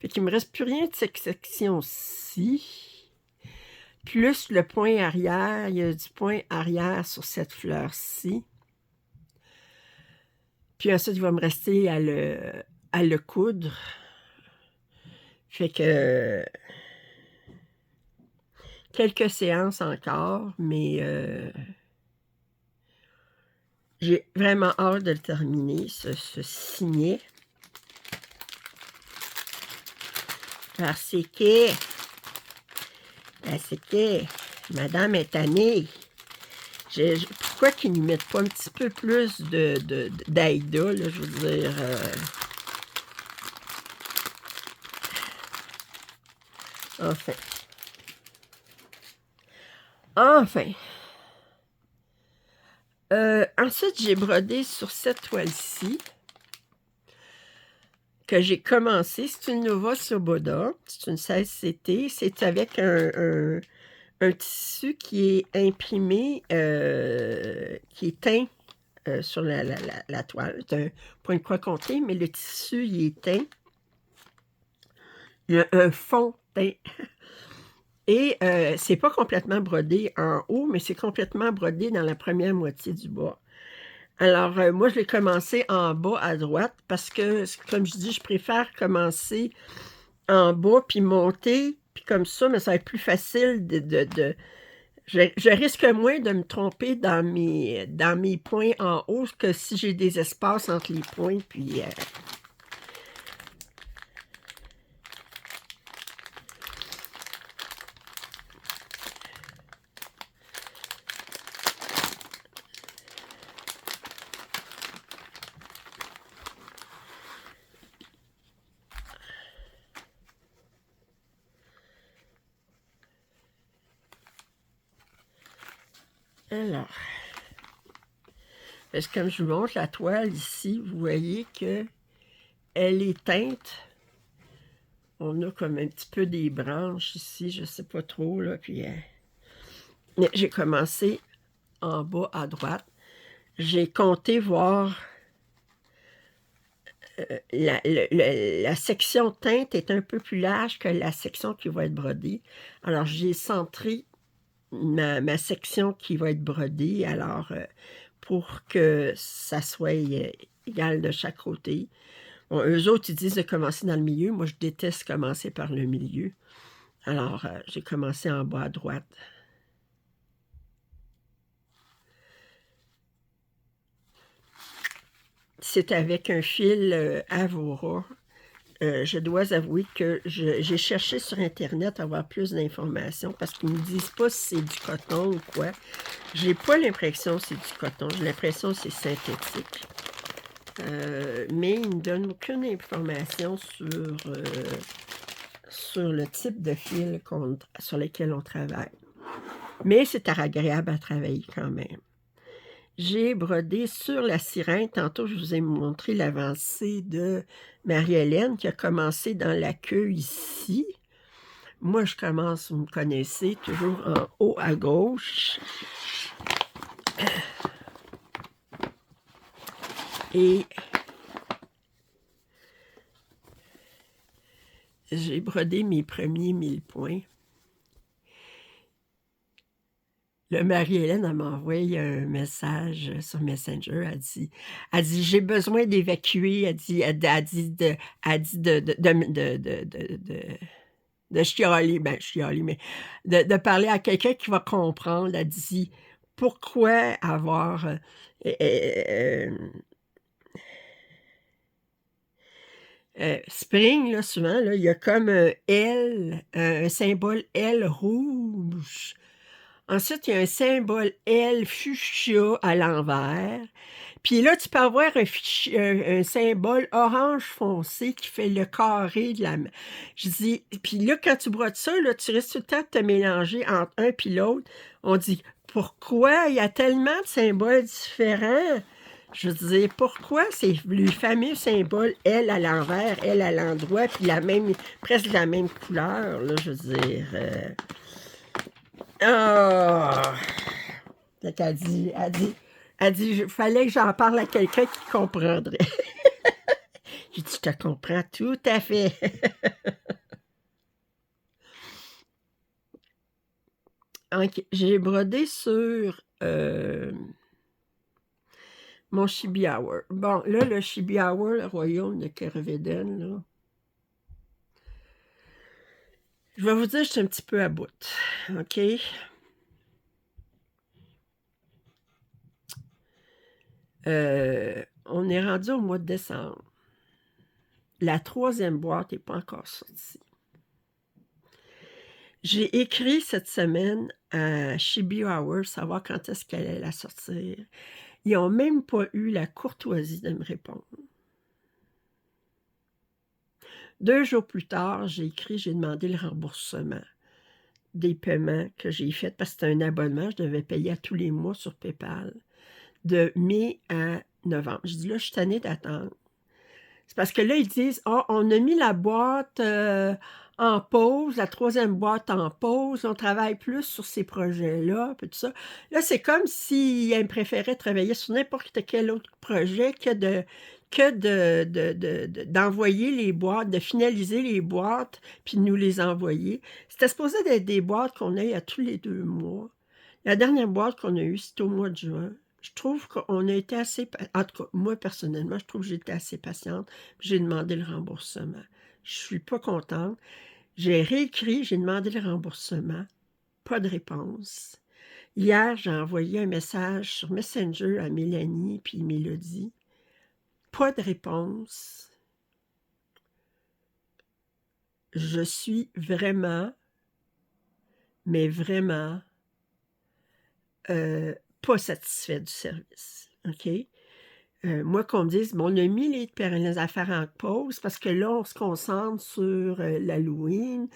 Fait qu'il ne me reste plus rien de cette section-ci. Plus le point arrière, il y a du point arrière sur cette fleur-ci. Puis ensuite, il va me rester à le coudre. Fait que quelques séances encore, mais j'ai vraiment hâte de le terminer, ce signet. Parce que madame est tannée. Pourquoi qu'ils ne mettent pas un petit peu plus d'Aïda, là, je veux dire... Enfin. Enfin. Ensuite, j'ai brodé sur cette toile-ci que j'ai commencé. C'est une Nova Soboda. C'est une 16CT. C'est avec un tissu qui est imprimé, qui est teint sur la toile. C'est un point de croix compté, mais le tissu, il est teint. Il y a un fond teint. Et c'est pas complètement brodé en haut, mais c'est complètement brodé dans la première moitié du bas. Alors, moi, je l'ai commencé en bas à droite parce que, comme je dis, je préfère commencer en bas puis monter, puis comme ça, mais ça va être plus facile je risque moins de me tromper dans mes points en haut que si j'ai des espaces entre les points, puis... Alors, parce que comme je vous montre la toile ici, vous voyez que elle est teinte. On a comme un petit peu des branches ici, je sais pas trop, là, puis... j'ai commencé en bas à droite. J'ai compté voir... la section teinte est un peu plus large que la section qui va être brodée. Alors, j'ai centré ma section qui va être brodée, alors pour que ça soit égal de chaque côté. Bon, eux autres, ils disent de commencer dans le milieu. Moi, je déteste commencer par le milieu. Alors, j'ai commencé en bas à droite. C'est avec un fil Avora. Je dois avouer que j'ai cherché sur Internet à avoir plus d'informations parce qu'ils ne me disent pas si c'est du coton ou quoi. J'ai pas l'impression que c'est du coton. J'ai l'impression que c'est synthétique. Mais ils ne donnent aucune information sur le type de fil sur lequel on travaille. Mais c'est agréable à travailler quand même. J'ai brodé sur la sirène. Tantôt, je vous ai montré l'avancée de Marie-Hélène qui a commencé dans la queue ici. Moi, je commence, vous me connaissez, toujours en haut à gauche. Et j'ai brodé mes premiers 1000 points. Le Marie-Hélène, elle m'a envoyé un message sur Messenger. Elle dit j'ai besoin d'évacuer. Elle dit de chialer, mais de parler à quelqu'un qui va comprendre. Elle dit pourquoi avoir Spring, là, souvent, là, il y a comme un L, un symbole L rouge. Ensuite, il y a un symbole L fuchsia à l'envers. Puis là, tu peux avoir un symbole orange foncé qui fait le carré de la... Je dis, puis là, quand tu brodes ça, là, tu risques tout le temps de te mélanger entre un puis l'autre. On dit, pourquoi il y a tellement de symboles différents? Je disais, pourquoi c'est le fameux symbole L à l'envers, L à l'endroit, puis presque la même couleur, là, je veux dire... Oh! Elle dit, il fallait que j'en parle à quelqu'un qui comprendrait. J'ai dit, je te comprends tout à fait. Okay. J'ai brodé sur mon Chibi-Hour. Bon, là, le Chibi-Hour, le royaume de Kerveden, là. Je vais vous dire, je suis un petit peu à bout, OK? On est rendu au mois de décembre. La 3e boîte n'est pas encore sortie. J'ai écrit cette semaine à Chibi Hour, savoir quand est-ce qu'elle allait la sortir. Ils n'ont même pas eu la courtoisie de me répondre. 2 jours plus tard, j'ai demandé le remboursement des paiements que j'ai faits, parce que c'était un abonnement, je devais payer à tous les mois sur PayPal, de mai à novembre. Je dis là, je suis tannée d'attendre. C'est parce que là, ils disent, ah, on a mis la boîte en pause, la 3e boîte en pause, on travaille plus sur ces projets-là, puis tout ça. Là, c'est comme s'ils préféraient travailler sur n'importe quel autre projet d'envoyer les boîtes, de finaliser les boîtes, puis de nous les envoyer. C'était supposé d'être des boîtes qu'on ait à tous les 2 mois. La dernière boîte qu'on a eue, c'était au mois de juin. Je trouve qu'on a été assez... En tout cas, moi, personnellement, je trouve que j'ai été assez patiente. J'ai demandé le remboursement. Je suis pas contente. J'ai réécrit, j'ai demandé le remboursement. Pas de réponse. Hier, j'ai envoyé un message sur Messenger à Mélanie puis Mélodie. Pas de réponse. Je suis vraiment, mais vraiment, pas satisfaite du service. OK? Moi, qu'on me dise, bon, on a mis les affaires en pause parce que là, on se concentre sur l'Halloween,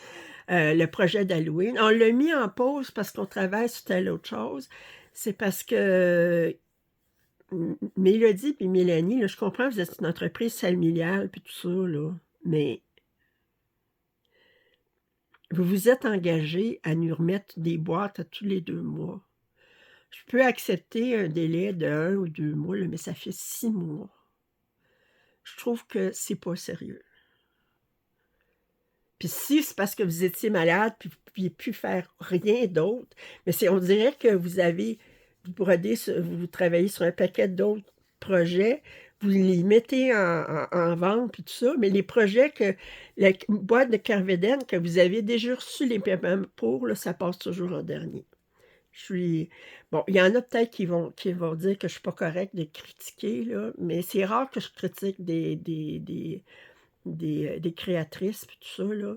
le projet d'Halloween. On l'a mis en pause parce qu'on travaille sur telle autre chose. C'est parce que Mélodie et Mélanie, là, je comprends que vous êtes une entreprise familiale puis tout ça, là, mais vous vous êtes engagés à nous remettre des boîtes à tous les 2 mois. Je peux accepter un délai de 1 ou 2 mois, là, mais ça fait 6 mois. Je trouve que c'est pas sérieux. Puis si c'est parce que vous étiez malade, puis vous ne pouviez plus faire rien d'autre, mais on dirait que vous travaillez sur un paquet d'autres projets, vous les mettez en vente, puis tout ça, mais les projets la boîte de Carveden, que vous avez déjà reçu les paiements pour, là, ça passe toujours en dernier. Bon, il y en a peut-être qui vont dire que je ne suis pas correcte de critiquer, là, mais c'est rare que je critique des créatrices puis tout ça, là.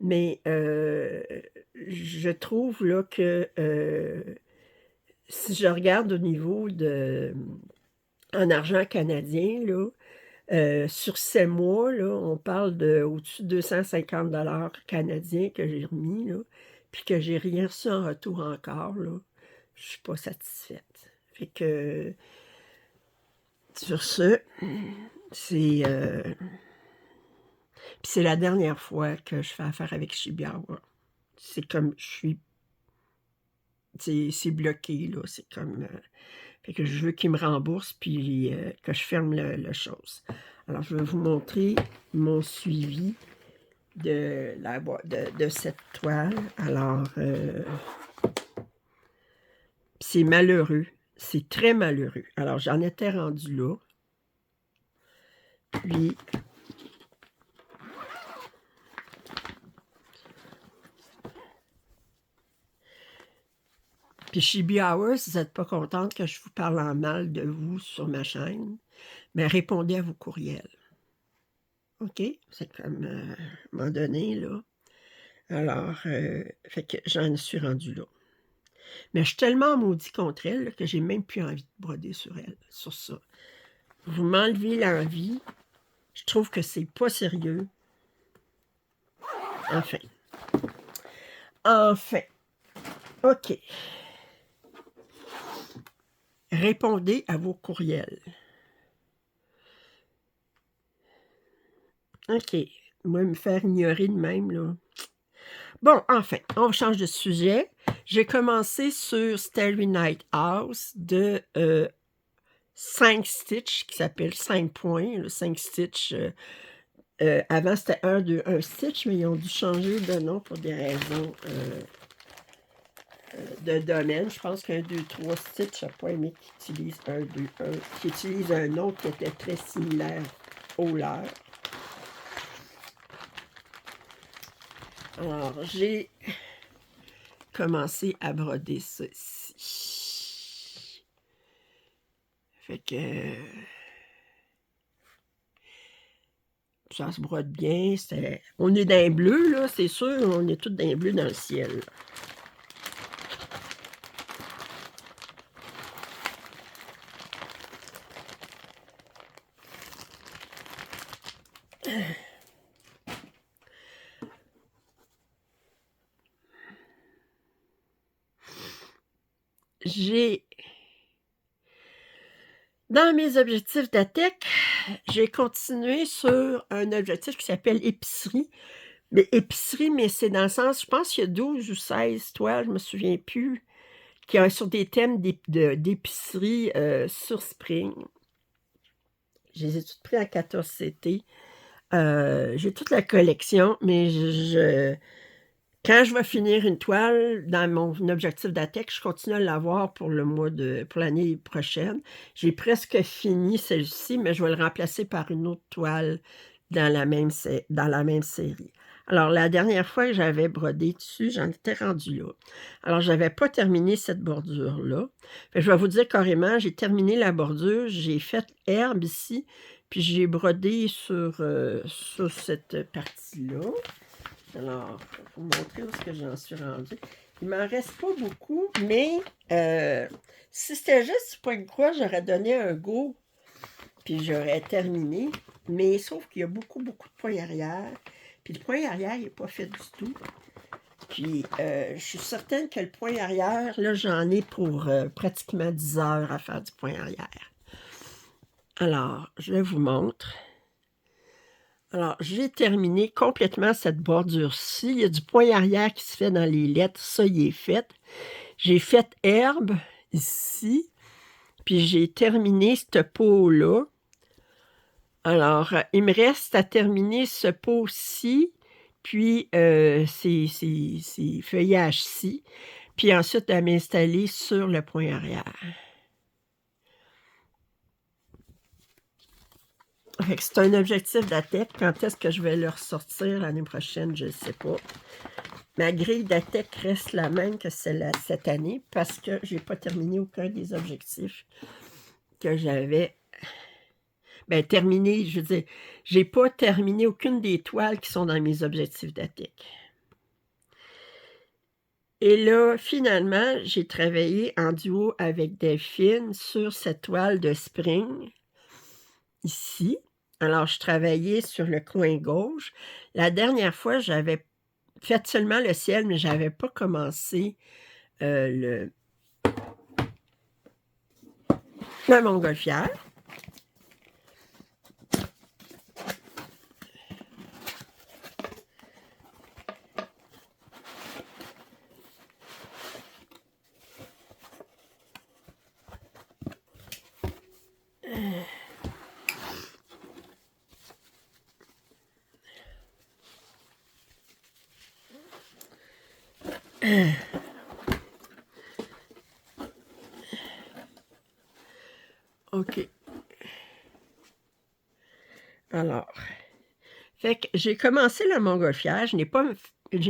Mais je trouve là que si je regarde au niveau en argent canadien, là, sur 7 mois, là, on parle de au-dessus de 250 canadiens que j'ai remis, là, puis que j'ai rien reçu en retour encore, là. Je suis pas satisfaite. Fait que sur ce, c'est puis c'est la dernière fois que je fais affaire avec Shibiawa. C'est comme, c'est bloqué, là. C'est comme, fait que je veux qu'il me rembourse, puis que je ferme la chose. Alors, je vais vous montrer mon suivi de cette toile. Alors, c'est malheureux. C'est très malheureux. Alors, j'en étais rendue là. Puis Chibi Hours, si vous n'êtes pas contente que je vous parle en mal de vous sur ma chaîne, mais répondez à vos courriels. OK? C'est comme, à un moment donné, là. Alors, fait que j'en suis rendue là. Mais je suis tellement maudit contre elle là, que j'ai même plus envie de broder sur elle, sur ça. Vous m'enlevez l'envie. Je trouve que c'est pas sérieux. Enfin. Enfin. OK. Répondez à vos courriels. OK. Moi, me faire ignorer de même, là. Bon, enfin, on change de sujet. J'ai commencé sur Starry Night House de 5 stitches, qui s'appelle 5 points, le 5 stitches. Avant, c'était 1 stitch, mais ils ont dû changer de nom pour des raisons de domaine. Je pense qu'un 2, 3 stitch n'a pas aimé qu'ils utilisent 1, 2, 1, qui utilise un nom qui était très similaire au leur. Alors, j'ai commencé à broder ceci. Fait que ça se brode bien. On est dans le bleu, là, c'est sûr. On est tous dans le bleu dans le ciel. Dans mes objectifs d'ATEC, j'ai continué sur un objectif qui s'appelle épicerie. Mais épicerie, mais c'est dans le sens, je pense qu'il y a 12 ou 16 toiles, je me souviens plus, qui ont sur des thèmes d'épicerie sur Spring. Je les ai toutes pris en 14 CT. J'ai toute la collection, mais quand je vais finir une toile dans mon objectif d'ATEC, je continue à l'avoir pour l'année prochaine. J'ai presque fini celle-ci, mais je vais le remplacer par une autre toile dans la même série. Alors, la dernière fois que j'avais brodé dessus, j'en étais rendue là. Alors, je n'avais pas terminé cette bordure-là. Je vais vous dire carrément, j'ai terminé la bordure, j'ai fait herbe ici, puis j'ai brodé sur cette partie-là. Alors, je vais vous montrer où est-ce que j'en suis rendue. Il m'en reste pas beaucoup, mais si c'était juste du point de croix, j'aurais donné un go, puis j'aurais terminé. Mais sauf qu'il y a beaucoup de points arrière. Puis le point arrière, il n'est pas fait du tout. Puis je suis certaine que le point arrière, là, j'en ai pour pratiquement 10 heures à faire du point arrière. Alors, je vous montre. Alors, j'ai terminé complètement cette bordure-ci. Il y a du point arrière qui se fait dans les lettres. Ça, il est fait. J'ai fait herbe ici. Puis j'ai terminé cette peau-là. Alors, il me reste à terminer ce pot-ci, puis ces feuillages-ci, puis ensuite à m'installer sur le point arrière. C'est un objectif d'ATEC. Quand est-ce que je vais le ressortir l'année prochaine, je ne sais pas. Ma grille d'ATEC reste la même que celle cette année parce que je n'ai pas terminé aucun des objectifs que j'avais terminé. Je veux dire, je n'ai pas terminé aucune des toiles qui sont dans mes objectifs d'ATEC. Et là, finalement, j'ai travaillé en duo avec Delphine sur cette toile de Spring, ici. Alors, je travaillais sur le coin gauche. La dernière fois, j'avais fait seulement le ciel, mais je n'avais pas commencé la montgolfière. OK. Alors, fait que j'ai commencé la montgolfière, j'en ai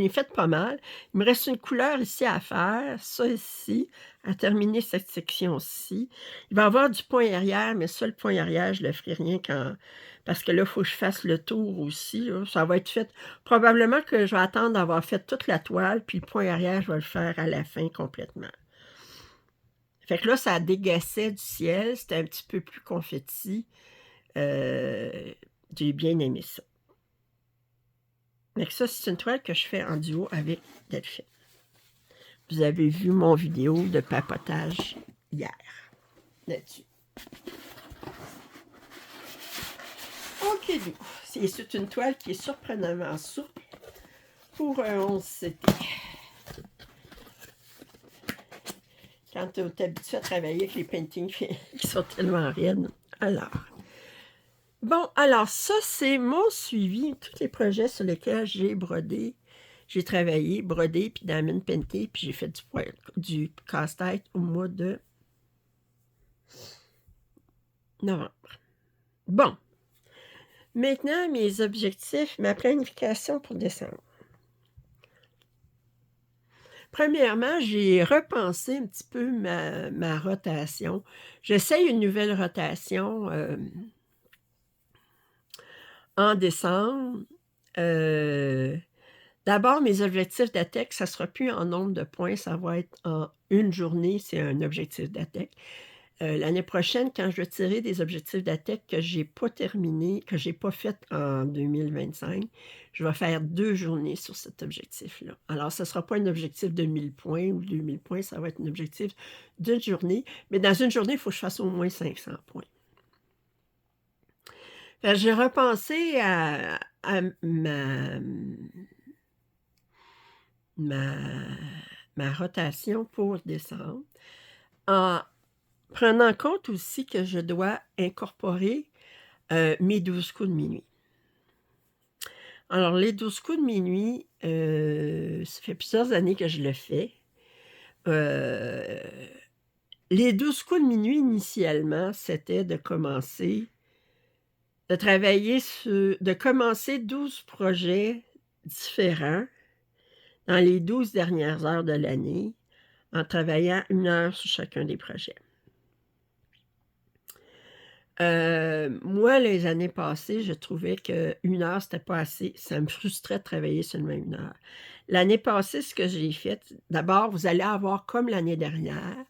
fait pas mal. Il me reste une couleur ici à faire, ça ici, à terminer cette section-ci. Il va y avoir du point arrière, mais ça, le point arrière, je ne le ferai rien parce que là, il faut que je fasse le tour aussi. Là. Ça va être fait. Probablement que je vais attendre d'avoir fait toute la toile, puis le point arrière, je vais le faire à la fin complètement. Fait que là, ça dégassait du ciel, c'était un petit peu plus confetti. J'ai bien aimé ça. Donc ça, c'est une toile que je fais en duo avec Delphine. Vous avez vu mon vidéo de papotage hier là-dessus. OK, c'est une toile qui est surprenamment souple pour un 11 CT. Quand tu es habitué à travailler avec les paintings qui sont tellement raides. Alors, bon, alors ça, c'est mon suivi, tous les projets sur lesquels j'ai brodé. J'ai travaillé, brodé, puis diamond painté, puis j'ai fait du casse-tête au mois de novembre. Bon. Maintenant, mes objectifs, ma planification pour décembre. Premièrement, j'ai repensé un petit peu ma rotation. J'essaye une nouvelle rotation, en décembre. Heu, D'abord, mes objectifs d'ATEC, ça ne sera plus en nombre de points, ça va être en une journée, c'est un objectif d'ATEC. L'année prochaine, quand je vais tirer des objectifs d'ATEC que j'ai pas terminés, que j'ai pas fait en 2025, je vais faire 2 journées sur cet objectif-là. Alors, ce ne sera pas un objectif de 1000 points ou 2000 points, ça va être un objectif d'une journée, mais dans une journée, il faut que je fasse au moins 500 points. Fait que j'ai repensé à ma ma rotation pour décembre, en prenant compte aussi que je dois incorporer, mes 12 coups de minuit. Alors les 12 coups de minuit, ça fait plusieurs années que je le fais. Heu, les 12 coups de minuit, initialement, c'était de commencer 12 projets différents dans les 12 dernières heures de l'année, en travaillant 1 heure sur chacun des projets. Moi, les années passées, je trouvais qu'1 heure, c'était pas assez. Ça me frustrait de travailler seulement 1 heure. L'année passée, ce que j'ai fait, d'abord, vous allez avoir comme l'année dernière,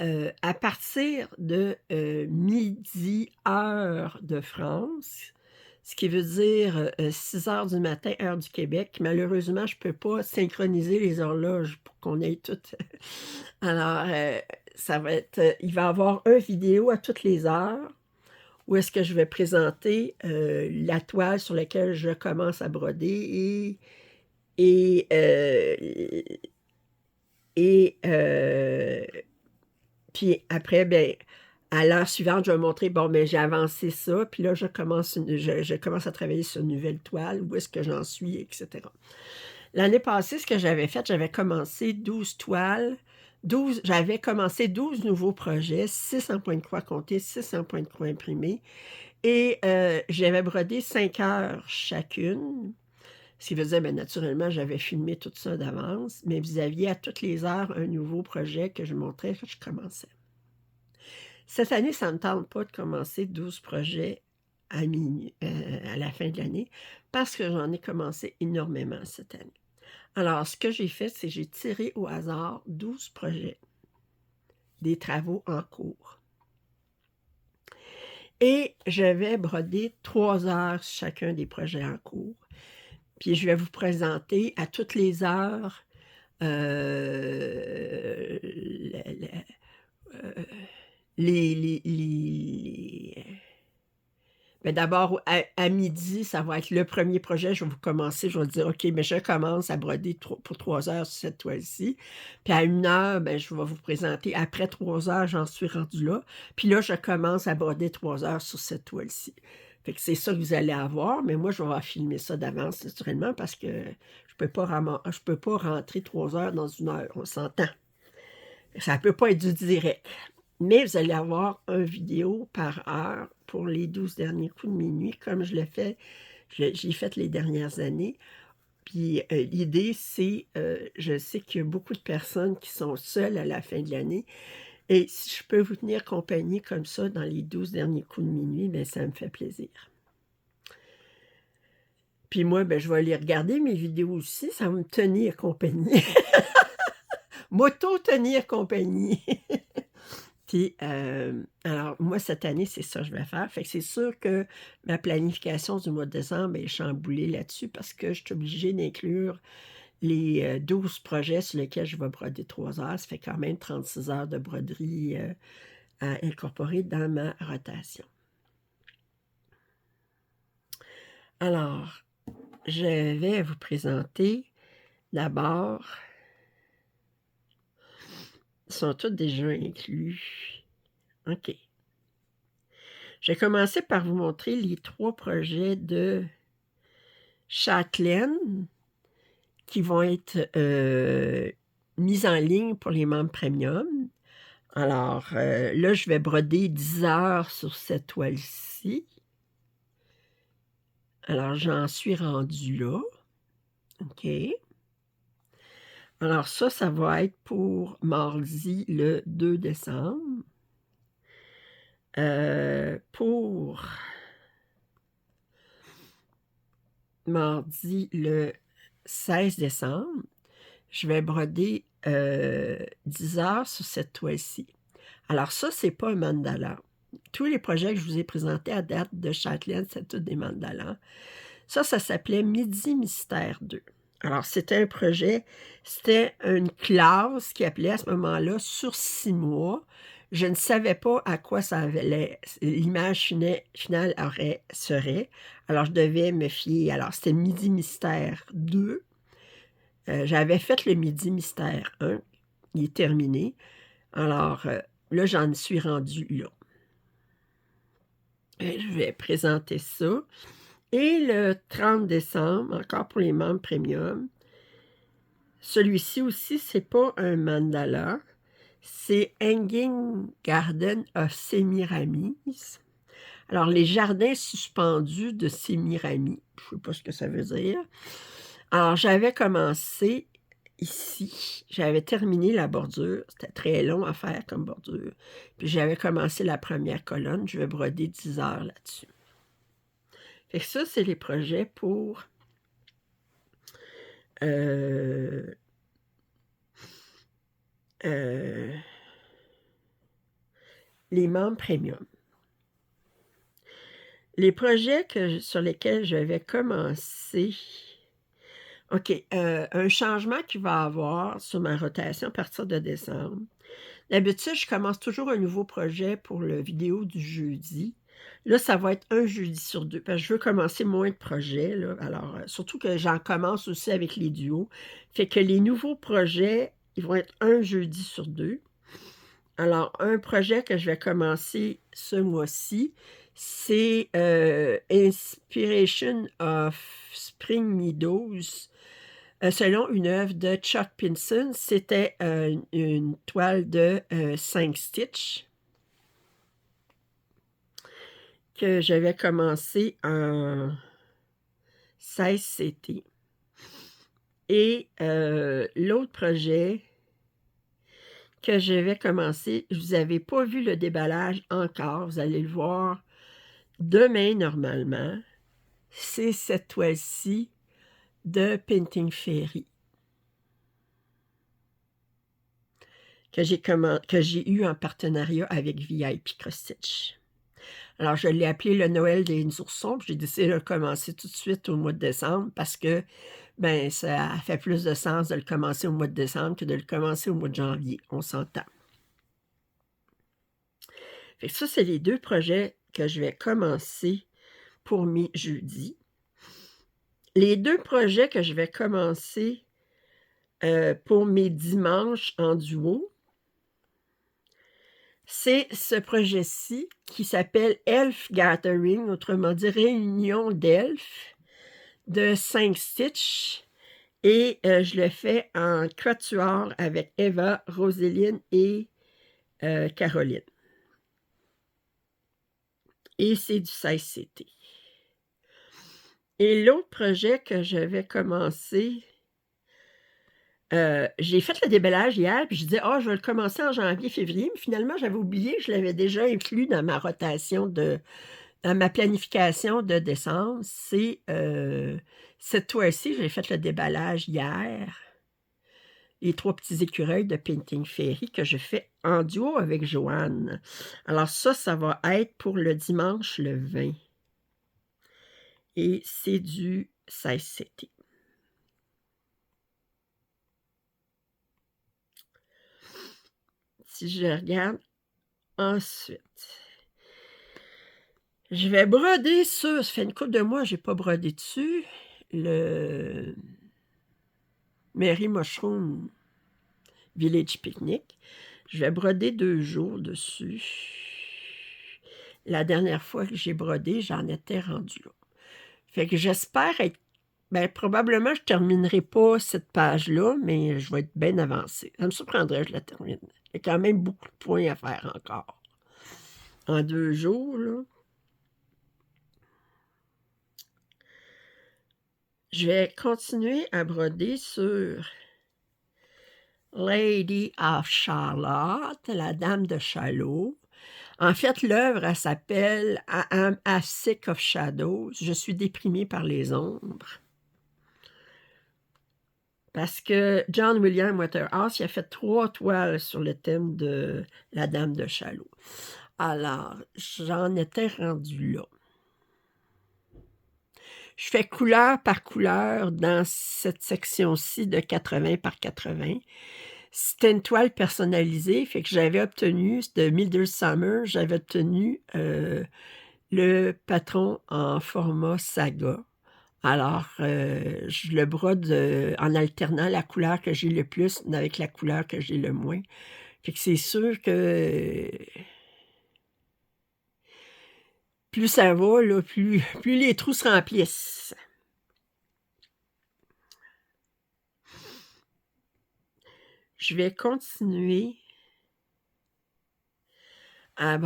à partir de, 12:00 heure de France, ce qui veut dire, 6 heures du matin, heure du Québec. Malheureusement, je peux pas synchroniser les horloges pour qu'on ait toutes alors, ça va être, il va y avoir une vidéo à toutes les heures où est-ce que je vais présenter, la toile sur laquelle je commence à broder et et puis après, ben, à l'heure suivante, je vais montrer, bon, ben, j'ai avancé ça, puis là, je commence à travailler sur une nouvelle toile, où est-ce que j'en suis, et cetera. L'année passée, ce que j'avais fait, j'avais commencé 12 toiles, 12 j'avais commencé 12 nouveaux projets, 6 en point de croix comptés, 6 en point de croix imprimés et j'avais brodé 5 heures chacune. Ce qui faisait, bien, naturellement, j'avais filmé tout ça d'avance, mais vous aviez à toutes les heures un nouveau projet que je montrais que je commençais. Cette année, ça ne me tente pas de commencer 12 projets à la fin de l'année parce que j'en ai commencé énormément cette année. Alors, ce que j'ai fait, c'est que j'ai tiré au hasard 12 projets, des travaux en cours. Et je vais broder 3 heures chacun des projets en cours. Puis je vais vous présenter à toutes les heures, la les mais d'abord, à midi, ça va être le premier projet. Je vais vous commencer, je vais dire: «OK, mais je commence à broder pour 3 heures sur cette toile-ci». Puis à 1 heure, ben, je vais vous présenter après 3 heures, j'en suis rendue là. Puis là, je commence à broder 3 heures sur cette toile-ci. Fait que c'est ça que vous allez avoir, mais moi, je vais avoir filmé ça d'avance naturellement parce que je peux pas rentrer 3 heures dans 1 heure, on s'entend. Ça peut pas être du direct. Mais vous allez avoir une vidéo par heure pour les 12 derniers coups de minuit, comme je l'ai fait, j'ai fait les dernières années. Puis, l'idée, c'est, je sais qu'il y a beaucoup de personnes qui sont seules à la fin de l'année et si je peux vous tenir compagnie comme ça dans les 12 derniers coups de minuit, bien, ça me fait plaisir. Puis moi, ben, je vais aller regarder mes vidéos aussi, ça va me tenir compagnie. M'auto-tenir compagnie. Puis, alors moi, cette année, c'est ça que je vais faire. Fait que c'est sûr que ma planification du mois de décembre est chamboulée là-dessus parce que je suis obligée d'inclure les, 12 projets sur lesquels je vais broder 3 heures. Ça fait quand même 36 heures de broderie, à incorporer dans ma rotation. Alors, je vais vous présenter d'abord, ils sont tous déjà inclus. OK. Je vais commencer par vous montrer les 3 projets de Châtelaine qui vont être, mis en ligne pour les membres premium. Alors, là, je vais broder 10 heures sur cette toile-ci. Alors, j'en suis rendue là. OK. Alors ça va être pour mardi le 2 décembre. Pour mardi le 16 décembre, je vais broder 10 heures sur cette toile-ci. Alors ça, c'est pas un mandala. Tous les projets que je vous ai présentés à date de Châtelaine, c'est tous des mandalas. Ça s'appelait Midi Mystère 2. Alors, c'était un projet, c'était une classe qui appelait à ce moment-là sur 6 mois. Je ne savais pas à quoi ça avait l'image finale serait. Alors, je devais me fier. Alors, c'était Midi Mystère 2. J'avais fait le Midi Mystère 1. Il est terminé. Alors, là, j'en suis rendue là. Je vais présenter ça. Et le 30 décembre, encore pour les membres premium, celui-ci aussi, c'est pas un mandala, c'est Hanging Garden of Semiramis. Alors, les jardins suspendus de Semiramis, je ne sais pas ce que ça veut dire. Alors, j'avais commencé ici, j'avais terminé la bordure, c'était très long à faire comme bordure, puis j'avais commencé la première colonne, je vais broder 10 heures là-dessus. Fait que ça, c'est les projets pour les membres premium. Les projets sur lesquels je vais commencer. OK, un changement qu'il va y avoir sur ma rotation à partir de décembre. D'habitude, je commence toujours un nouveau projet pour le vidéo du jeudi. Là, ça va être un jeudi sur 2, parce que je veux commencer moins de projets, là. Alors, surtout que j'en commence aussi avec les duos. Fait que les nouveaux projets, ils vont être un jeudi sur 2. Alors, un projet que je vais commencer ce mois-ci, c'est Inspiration of Spring Meadows, selon une œuvre de Chuck Pinson. C'était une toile de 5 stitches que j'avais commencé en 16 CT. Et l'autre projet que je vais commencer, je vous avais pas vu le déballage encore, vous allez le voir demain normalement, c'est cette toile-ci de Painting Fairy que j'ai eu en partenariat avec VIP Cross Stitch. Alors, je l'ai appelé le Noël des oursons, puis j'ai décidé de le commencer tout de suite au mois de décembre parce que ben, ça fait plus de sens de le commencer au mois de décembre que de le commencer au mois de janvier, on s'entend. Fait que ça, c'est les deux projets que je vais commencer pour mes jeudis. Les deux projets que je vais commencer pour mes dimanches en duo, c'est ce projet-ci qui s'appelle Elf Gathering, autrement dit réunion d'elfes de 5 stitches. Et je le fais en quatuor avec Eva, Roséline et Caroline. Et c'est du 16 CT. Et l'autre projet que je vais commencer, j'ai fait le déballage hier, puis je disais, je vais le commencer en janvier, février, mais finalement, j'avais oublié que je l'avais déjà inclus dans ma rotation dans ma planification de décembre. C'est cette toile-ci, j'ai fait le déballage hier. Les 3 petits écureuils de Painting Fairy que je fais en duo avec Joanne. Alors ça va être pour le dimanche le 20. Et c'est du 16 CT. Si je regarde ensuite, je vais broder sur, ça fait une couple de mois que je n'ai pas brodé dessus, le Mary Mushroom Village Picnic. Je vais broder 2 jours dessus. La dernière fois que j'ai brodé, j'en étais rendue là. Fait que j'espère être... Ben, probablement, je ne terminerai pas cette page-là, mais je vais être bien avancée. Ça me surprendrait que je la termine. Il y a quand même beaucoup de points à faire encore. En 2 jours, là. Je vais continuer à broder sur Lady of Charlotte, la dame de Chalots. En fait, l'œuvre, elle s'appelle I am as sick of shadows. Je suis déprimée par les ombres. Parce que John William Waterhouse, il a fait 3 toiles sur le thème de la dame de Chalots. Alors, j'en étais rendue là. Je fais couleur par couleur dans cette section-ci de 80 par 80. C'était une toile personnalisée, fait que j'avais obtenu, de Mildred Summer, j'avais obtenu le patron en format saga. Alors, je le brode en alternant la couleur que j'ai le plus avec la couleur que j'ai le moins. Fait que c'est sûr que plus ça va, là, plus les trous se remplissent. Je vais continuer à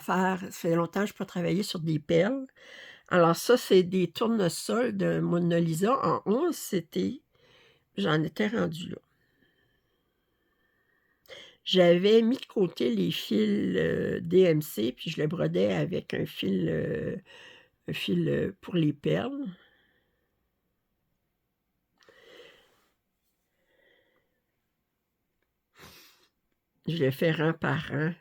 faire... Ça fait longtemps que je n'ai pas travaillé sur des perles. Alors ça, c'est des tournesols de Mona Lisa en 11 CT. J'en étais rendue là. J'avais mis de côté les fils DMC, puis je les brodais avec un fil pour les perles. Je les fais rang par rang.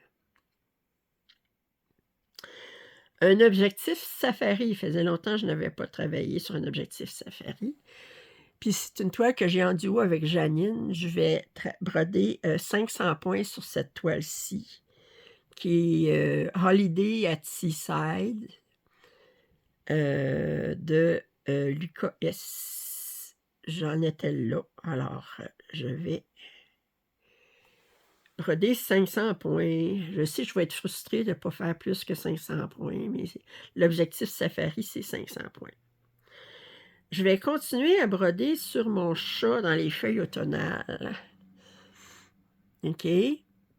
Un objectif safari. Il faisait longtemps que je n'avais pas travaillé sur un objectif safari. Puis c'est une toile que j'ai en duo avec Janine. Je vais broder 500 points sur cette toile-ci, qui est Holiday at Seaside de Lucas S. J'en étais là. Alors, je vais broder 500 points. Je sais que je vais être frustrée de ne pas faire plus que 500 points, mais l'objectif safari, c'est 500 points. Je vais continuer à broder sur mon chat dans les feuilles automnales. OK?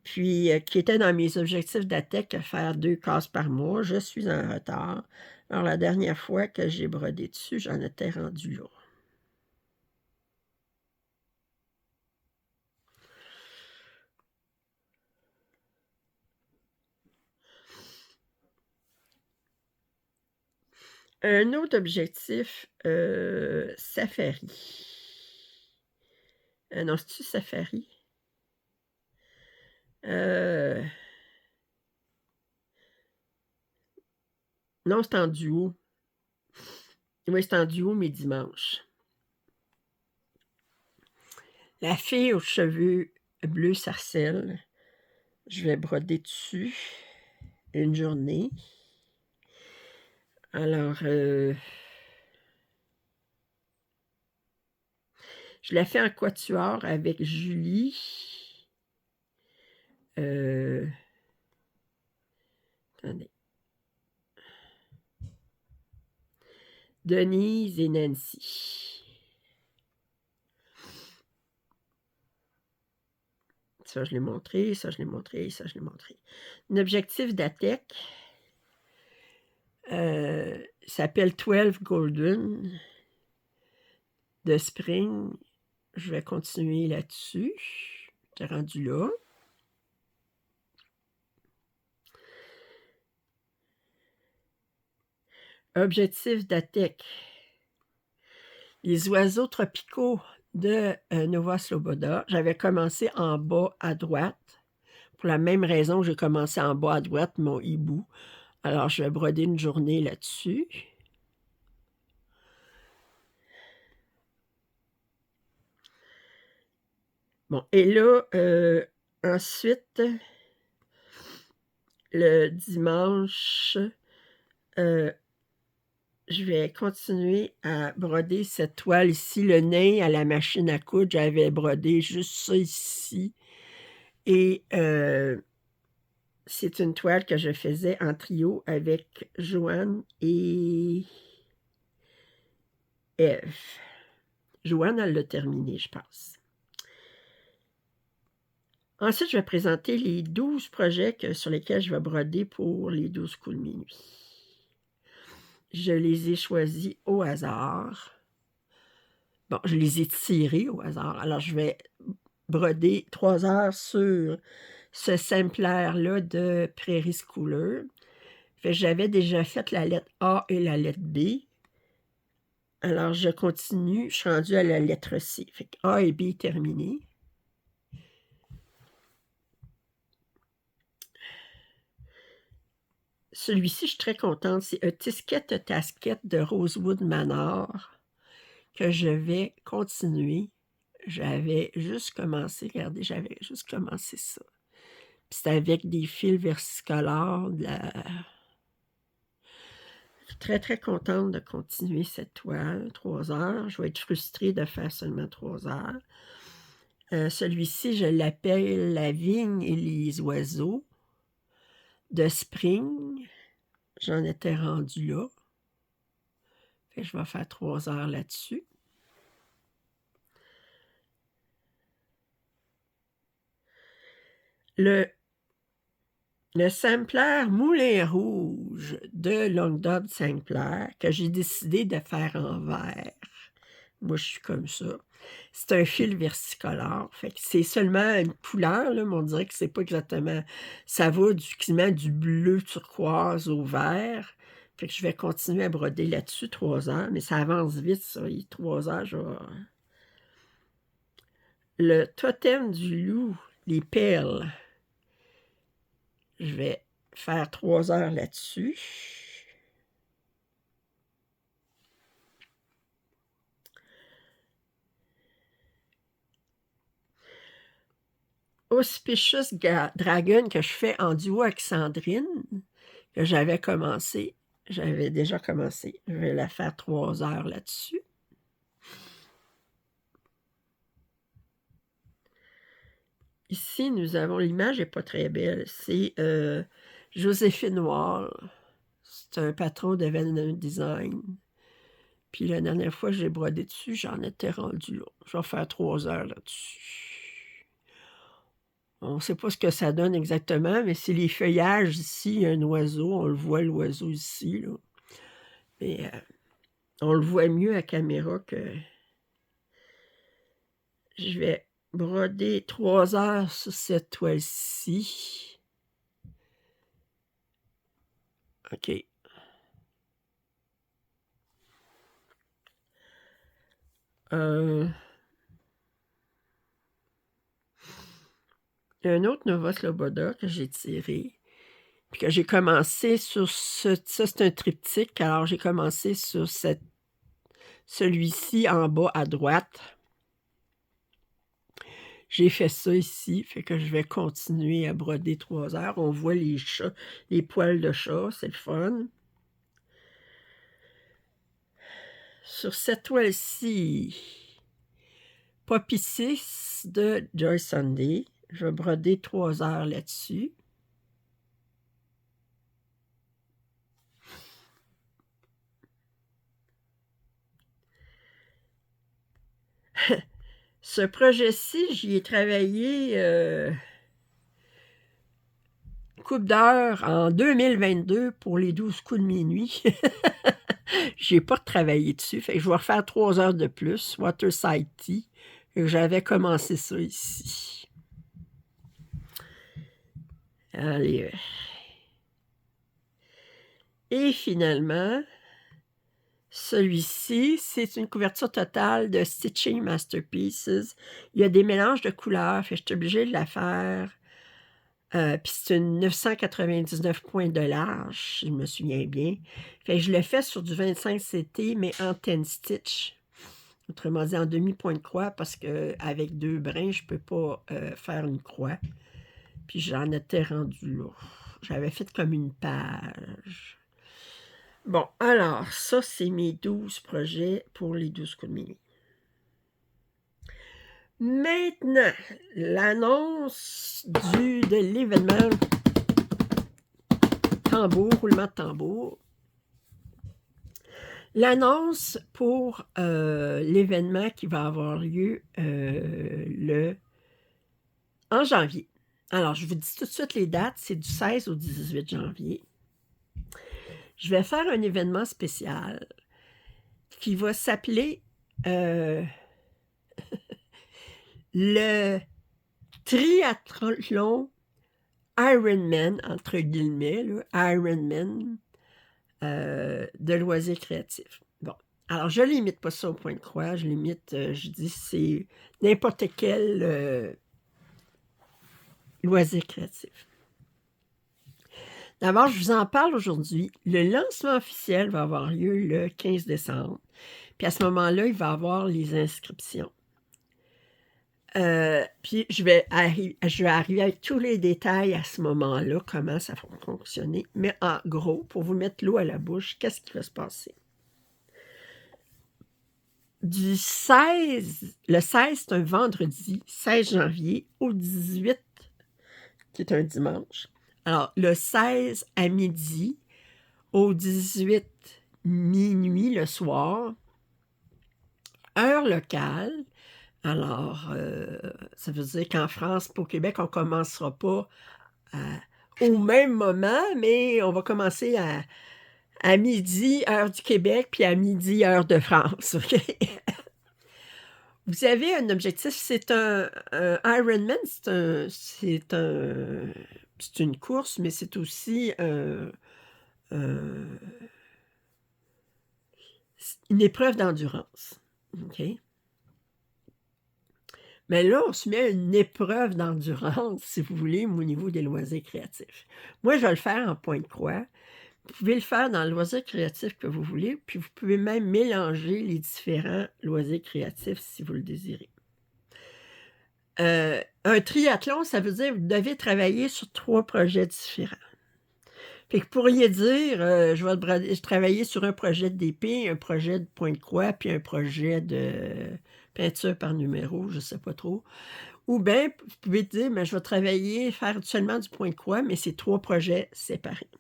Puis, qui était dans mes objectifs d'ATEC, faire 2 cases par mois. Je suis en retard. Alors, la dernière fois que j'ai brodé dessus, j'en étais rendue là. Un autre objectif, safari. Non, c'est-tu safari? Non, c'est en duo. Oui, c'est en duo, mais dimanche. La fille aux cheveux bleus sarcelles. Je vais broder dessus une journée. Alors, je la fais en quatuor avec Julie. Attendez. Denise et Nancy. Ça, je l'ai montré, ça, je l'ai montré, ça, je l'ai montré. Un objectif d'ATEC s'appelle 12 Golden de Spring. Je vais continuer là-dessus. J'ai rendu là. Objectif d'ATEC. Les oiseaux tropicaux de Nova Sloboda. J'avais commencé en bas à droite. Pour la même raison que j'ai commencé en bas à droite, mon hibou. Alors, je vais broder une journée là-dessus. Bon, et là, ensuite, le dimanche, je vais continuer à broder cette toile ici, le nez à la machine à coudre. J'avais brodé juste ça ici. Et c'est une toile que je faisais en trio avec Joanne et Ève. Joanne, elle l'a terminé, je pense. Ensuite, je vais présenter les 12 projets sur lesquels je vais broder pour les 12 coups de minuit. Je les ai choisis au hasard. Bon, je les ai tirés au hasard. Alors, je vais broder 3 heures sur ce sampler-là de Prairie Schooler. Fait que j'avais déjà fait la lettre A et la lettre B. Alors, je continue. Je suis rendue à la lettre C. Fait que A et B terminés. Celui-ci, je suis très contente. C'est un Tisket Tasket de Rosewood Manor que je vais continuer. J'avais juste commencé, regardez, j'avais juste commencé ça. Puis c'est avec des fils versicolores. Je suis très, très contente de continuer cette toile. 3 heures. Je vais être frustrée de faire seulement 3 heures. Celui-ci, je l'appelle La vigne et les oiseaux de Spring. J'en étais rendue là. Fait que je vais faire 3 heures là-dessus. Le sampler Moulin Rouge de Longdon Sampler que j'ai décidé de faire en vert. Moi, je suis comme ça. C'est un fil versicolore. Fait que c'est seulement une couleur, là, mais on dirait que c'est pas exactement... Ça va quasiment du bleu turquoise au vert. Fait que je vais continuer à broder là-dessus 3 heures, mais ça avance vite, ça. 3 heures, je vais... Le totem du loup, les perles. Je vais faire 3 heures là-dessus. Auspicious Dragon que je fais en duo avec Sandrine, que j'avais commencé. J'avais déjà commencé. Je vais la faire 3 heures là-dessus. Ici, nous avons, l'image n'est pas très belle, c'est Joséphine Wall. C'est un patron de Venom Design. Puis la dernière fois que j'ai brodé dessus, j'en étais rendu là. Je vais faire 3 heures là-dessus. On ne sait pas ce que ça donne exactement, mais c'est les feuillages ici. Il y a un oiseau. On le voit, l'oiseau ici. Là. Mais on le voit mieux à caméra que... Je vais broder 3 heures sur cette toile-ci. OK. Il y a un autre Nova Sloboda que j'ai tiré. Puis que j'ai commencé sur ça, c'est un triptyque. Alors, j'ai commencé sur celui-ci en bas à droite. J'ai fait ça ici, fait que je vais continuer à broder 3 heures. On voit les chats, les poils de chat, c'est le fun. Sur cette toile-ci, Poppy 6 de Joy Sunday. Je vais broder 3 heures là-dessus. Ce projet-ci, j'y ai travaillé couple d'heures en 2022 pour les 12 coups de minuit. Je n'ai pas travaillé dessus, fait que je vais refaire 3 heures de plus, Waterside Tea. J'avais commencé ça ici. Allez. Et finalement, celui-ci, c'est une couverture totale de Stitching Masterpieces. Il y a des mélanges de couleurs, fait que je suis obligée de la faire. Puis c'est une 999 points de large, si je me souviens bien. Fait que je le fais sur du 25 CT, mais en 10 stitch. Autrement dit, en demi-point de croix, parce qu'avec 2 brins, je ne peux pas faire une croix. Puis j'en étais rendu là. J'avais fait comme une page. Bon, alors, ça, c'est mes 12 projets pour les 12 coups de minuit. Maintenant, l'annonce de l'événement tambour, roulement de tambour. L'annonce pour l'événement qui va avoir lieu en janvier. Alors, je vous dis tout de suite les dates. C'est du 16 au 18 janvier. Je vais faire un événement spécial qui va s'appeler le triathlon Ironman, entre guillemets, là, Ironman de loisirs créatifs. Bon, alors je limite pas ça au point de croix, je limite, je dis c'est n'importe quel, loisir créatif. D'abord, je vous en parle aujourd'hui. Le lancement officiel va avoir lieu le 15 décembre. Puis à ce moment-là, il va y avoir les inscriptions. Puis je vais arriver avec tous les détails à ce moment-là, comment ça va fonctionner. Mais en gros, pour vous mettre l'eau à la bouche, qu'est-ce qui va se passer? Le 16, c'est un vendredi, 16 janvier, au 18, qui est un dimanche. Alors, le 16 à midi, au 18 minuit le soir, heure locale. Alors, ça veut dire qu'en France, pour Québec, on ne commencera pas au même moment, mais on va commencer à midi, heure du Québec, puis à midi, heure de France. OK? Vous avez un objectif, c'est un Ironman, c'est une course, mais c'est aussi une épreuve d'endurance. OK? Mais là, on se met à une épreuve d'endurance, si vous voulez, au niveau des loisirs créatifs. Moi, je vais le faire en point de croix. Vous pouvez le faire dans le loisir créatif que vous voulez, puis vous pouvez même mélanger les différents loisirs créatifs si vous le désirez. Un triathlon, ça veut dire que vous devez travailler sur 3 projets différents. Fait que vous pourriez dire, je vais travailler sur un projet de DP, un projet de point de croix, puis un projet de peinture par numéro, je ne sais pas trop. Ou bien, vous pouvez dire, je vais travailler, faire seulement du point de croix, mais c'est 3 projets séparés.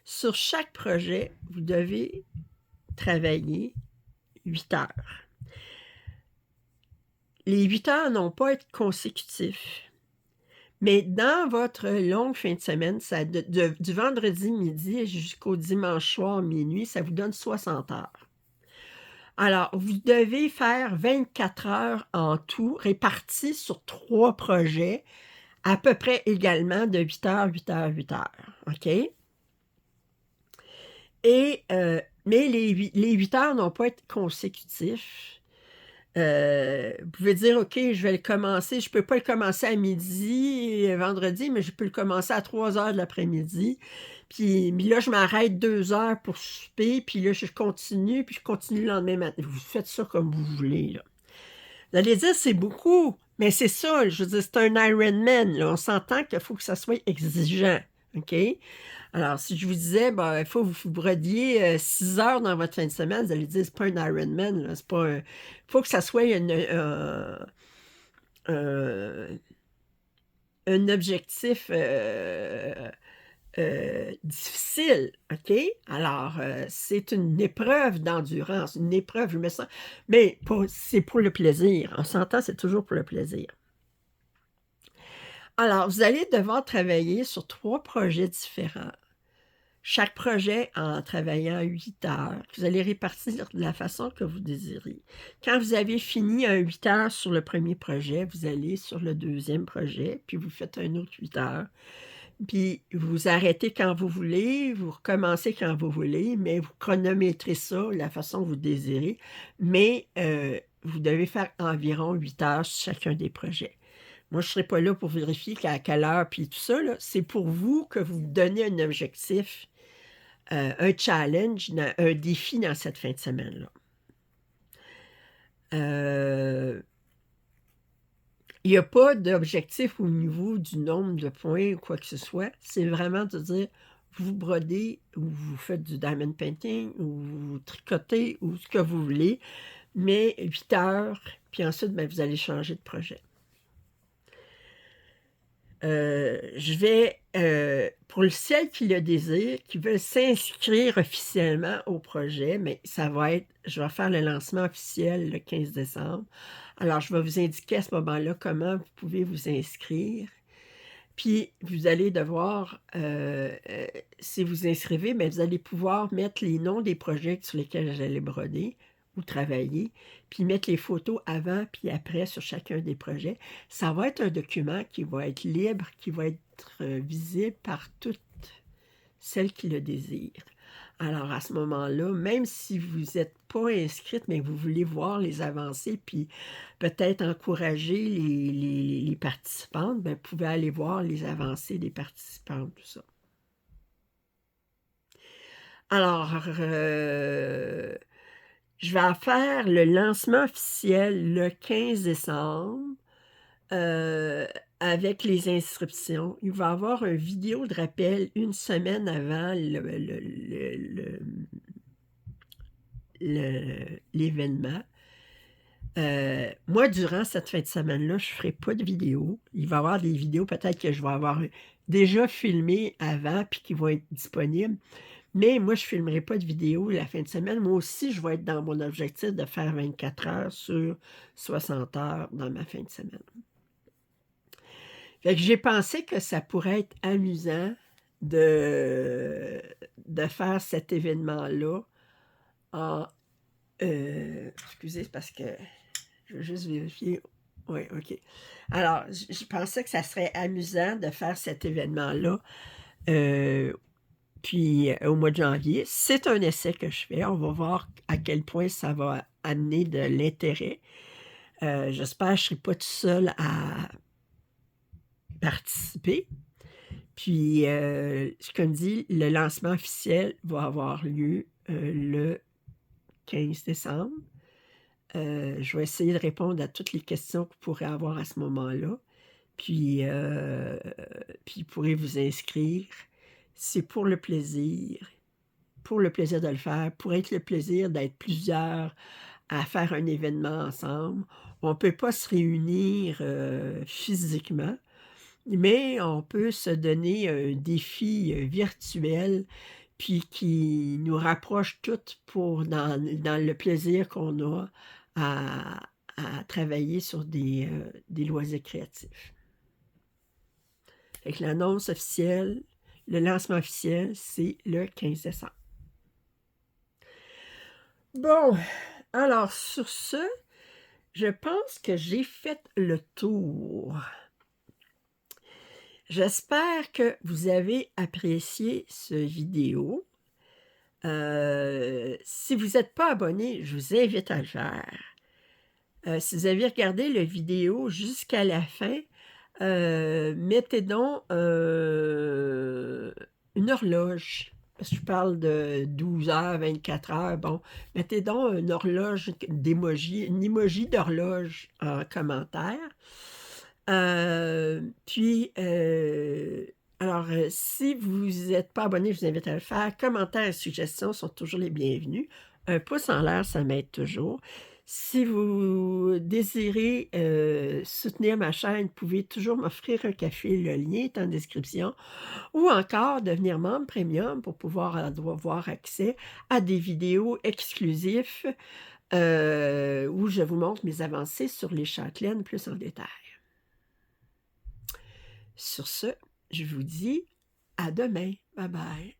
Sur chaque projet, vous devez travailler 8 heures. Les 8 heures n'ont pas à être consécutifs. Mais dans votre longue fin de semaine, du vendredi midi jusqu'au dimanche soir minuit, ça vous donne 60 heures. Alors, vous devez faire 24 heures en tout, réparties sur 3 projets, à peu près également de 8 heures, 8 heures, 8 heures. OK? Et, mais les 8 heures n'ont pas à être consécutifs. Vous pouvez dire, OK, je vais le commencer. Je ne peux pas le commencer à midi, vendredi, mais je peux le commencer à 3 heures de l'après-midi. Puis là, je m'arrête 2 heures pour souper, puis là, je continue, puis je continue le lendemain matin. Vous faites ça comme vous voulez, là. Vous allez dire, c'est beaucoup, mais c'est ça, je veux dire, c'est un Ironman, là. On s'entend qu'il faut que ça soit exigeant, OK? Alors, si je vous disais, il faut que vous brodiez 6 heures dans votre fin de semaine, vous allez dire, c'est pas un Ironman, là, c'est pas un... Il faut que ça soit un objectif difficile, OK? Alors, c'est une épreuve d'endurance, une épreuve, je me sens... Mais c'est pour le plaisir. On s'entend, c'est toujours pour le plaisir. Alors, vous allez devoir travailler sur 3 projets différents. Chaque projet en travaillant 8 heures. Vous allez répartir de la façon que vous désirez. Quand vous avez fini un 8 heures sur le premier projet, vous allez sur le deuxième projet, puis vous faites un autre 8 heures. Puis vous arrêtez quand vous voulez, vous recommencez quand vous voulez, mais vous chronométrez ça de la façon que vous désirez. Mais vous devez faire environ 8 heures sur chacun des projets. Moi, je ne serai pas là pour vérifier à quelle heure, puis tout ça, là. C'est pour vous que vous donnez un objectif, un challenge, un défi dans cette fin de semaine-là. Il n'y a pas d'objectif au niveau du nombre de points ou quoi que ce soit. C'est vraiment de dire, vous brodez ou vous faites du diamond painting ou vous tricotez ou ce que vous voulez, mais 8 heures, puis ensuite, vous allez changer de projet. Je vais, pour celles qui le désirent, qui veulent s'inscrire officiellement au projet, mais ça va être, je vais faire le lancement officiel le 15 décembre. Alors, je vais vous indiquer à ce moment-là comment vous pouvez vous inscrire. Puis, vous allez devoir, si vous inscrivez, vous allez pouvoir mettre les noms des projets sur lesquels j'allais broder. ou travailler, puis mettre les photos avant puis après sur chacun des projets. Ça va être un document qui va être libre, qui va être visible par toutes celles qui le désirent. Alors, à ce moment-là, même si vous n'êtes pas inscrite, mais que vous voulez voir les avancées, puis peut-être encourager les participantes, bien, vous pouvez aller voir les avancées des participantes, tout ça. Alors, je vais faire le lancement officiel le 15 décembre avec les inscriptions. Il va y avoir une vidéo de rappel une semaine avant l'événement. Moi, durant cette fin de semaine-là, je ne ferai pas de vidéo. Il va y avoir des vidéos peut-être que je vais avoir déjà filmées avant puis qui vont être disponibles. Mais moi, je ne filmerai pas de vidéo la fin de semaine. Moi aussi, je vais être dans mon objectif de faire 24 heures sur 60 heures dans ma fin de semaine. Fait que j'ai pensé que ça pourrait être amusant de faire cet événement-là en... excusez, parce que je veux juste vérifier. Oui, OK. Alors, je pensais que ça serait amusant de faire cet événement-là puis au mois de janvier. C'est un essai que je fais. On va voir à quel point ça va amener de l'intérêt. J'espère que je ne serai pas tout seul à participer. Puis, comme dit, le lancement officiel va avoir lieu le 15 décembre. Je vais essayer de répondre à toutes les questions que vous pourrez avoir à ce moment-là. Puis vous pourrez vous inscrire. C'est pour le plaisir de le faire, pour être le plaisir d'être plusieurs à faire un événement ensemble. On ne peut pas se réunir physiquement, mais on peut se donner un défi virtuel puis qui nous rapproche toutes dans le plaisir qu'on a à travailler sur des loisirs créatifs. Fait que l'annonce officielle, le lancement officiel, c'est le 15 décembre. Bon, alors sur ce, je pense que j'ai fait le tour. J'espère que vous avez apprécié cette vidéo. Si vous n'êtes pas abonné, je vous invite à le faire. Si vous avez regardé la vidéo jusqu'à la fin, mettez donc une horloge. Parce que je parle de 12 heures, 24 heures. Bon, mettez donc une horloge d'emoji, une emoji d'horloge en commentaire. Alors, si vous n'êtes pas abonné, je vous invite à le faire. Commentaires et suggestions sont toujours les bienvenus. Un pouce en l'air, ça m'aide toujours. Si vous désirez soutenir ma chaîne, vous pouvez toujours m'offrir un café. Le lien est en description. Ou encore devenir membre premium pour pouvoir avoir accès à des vidéos exclusives où je vous montre mes avancées sur les châtelaines plus en détail. Sur ce, je vous dis à demain. Bye bye.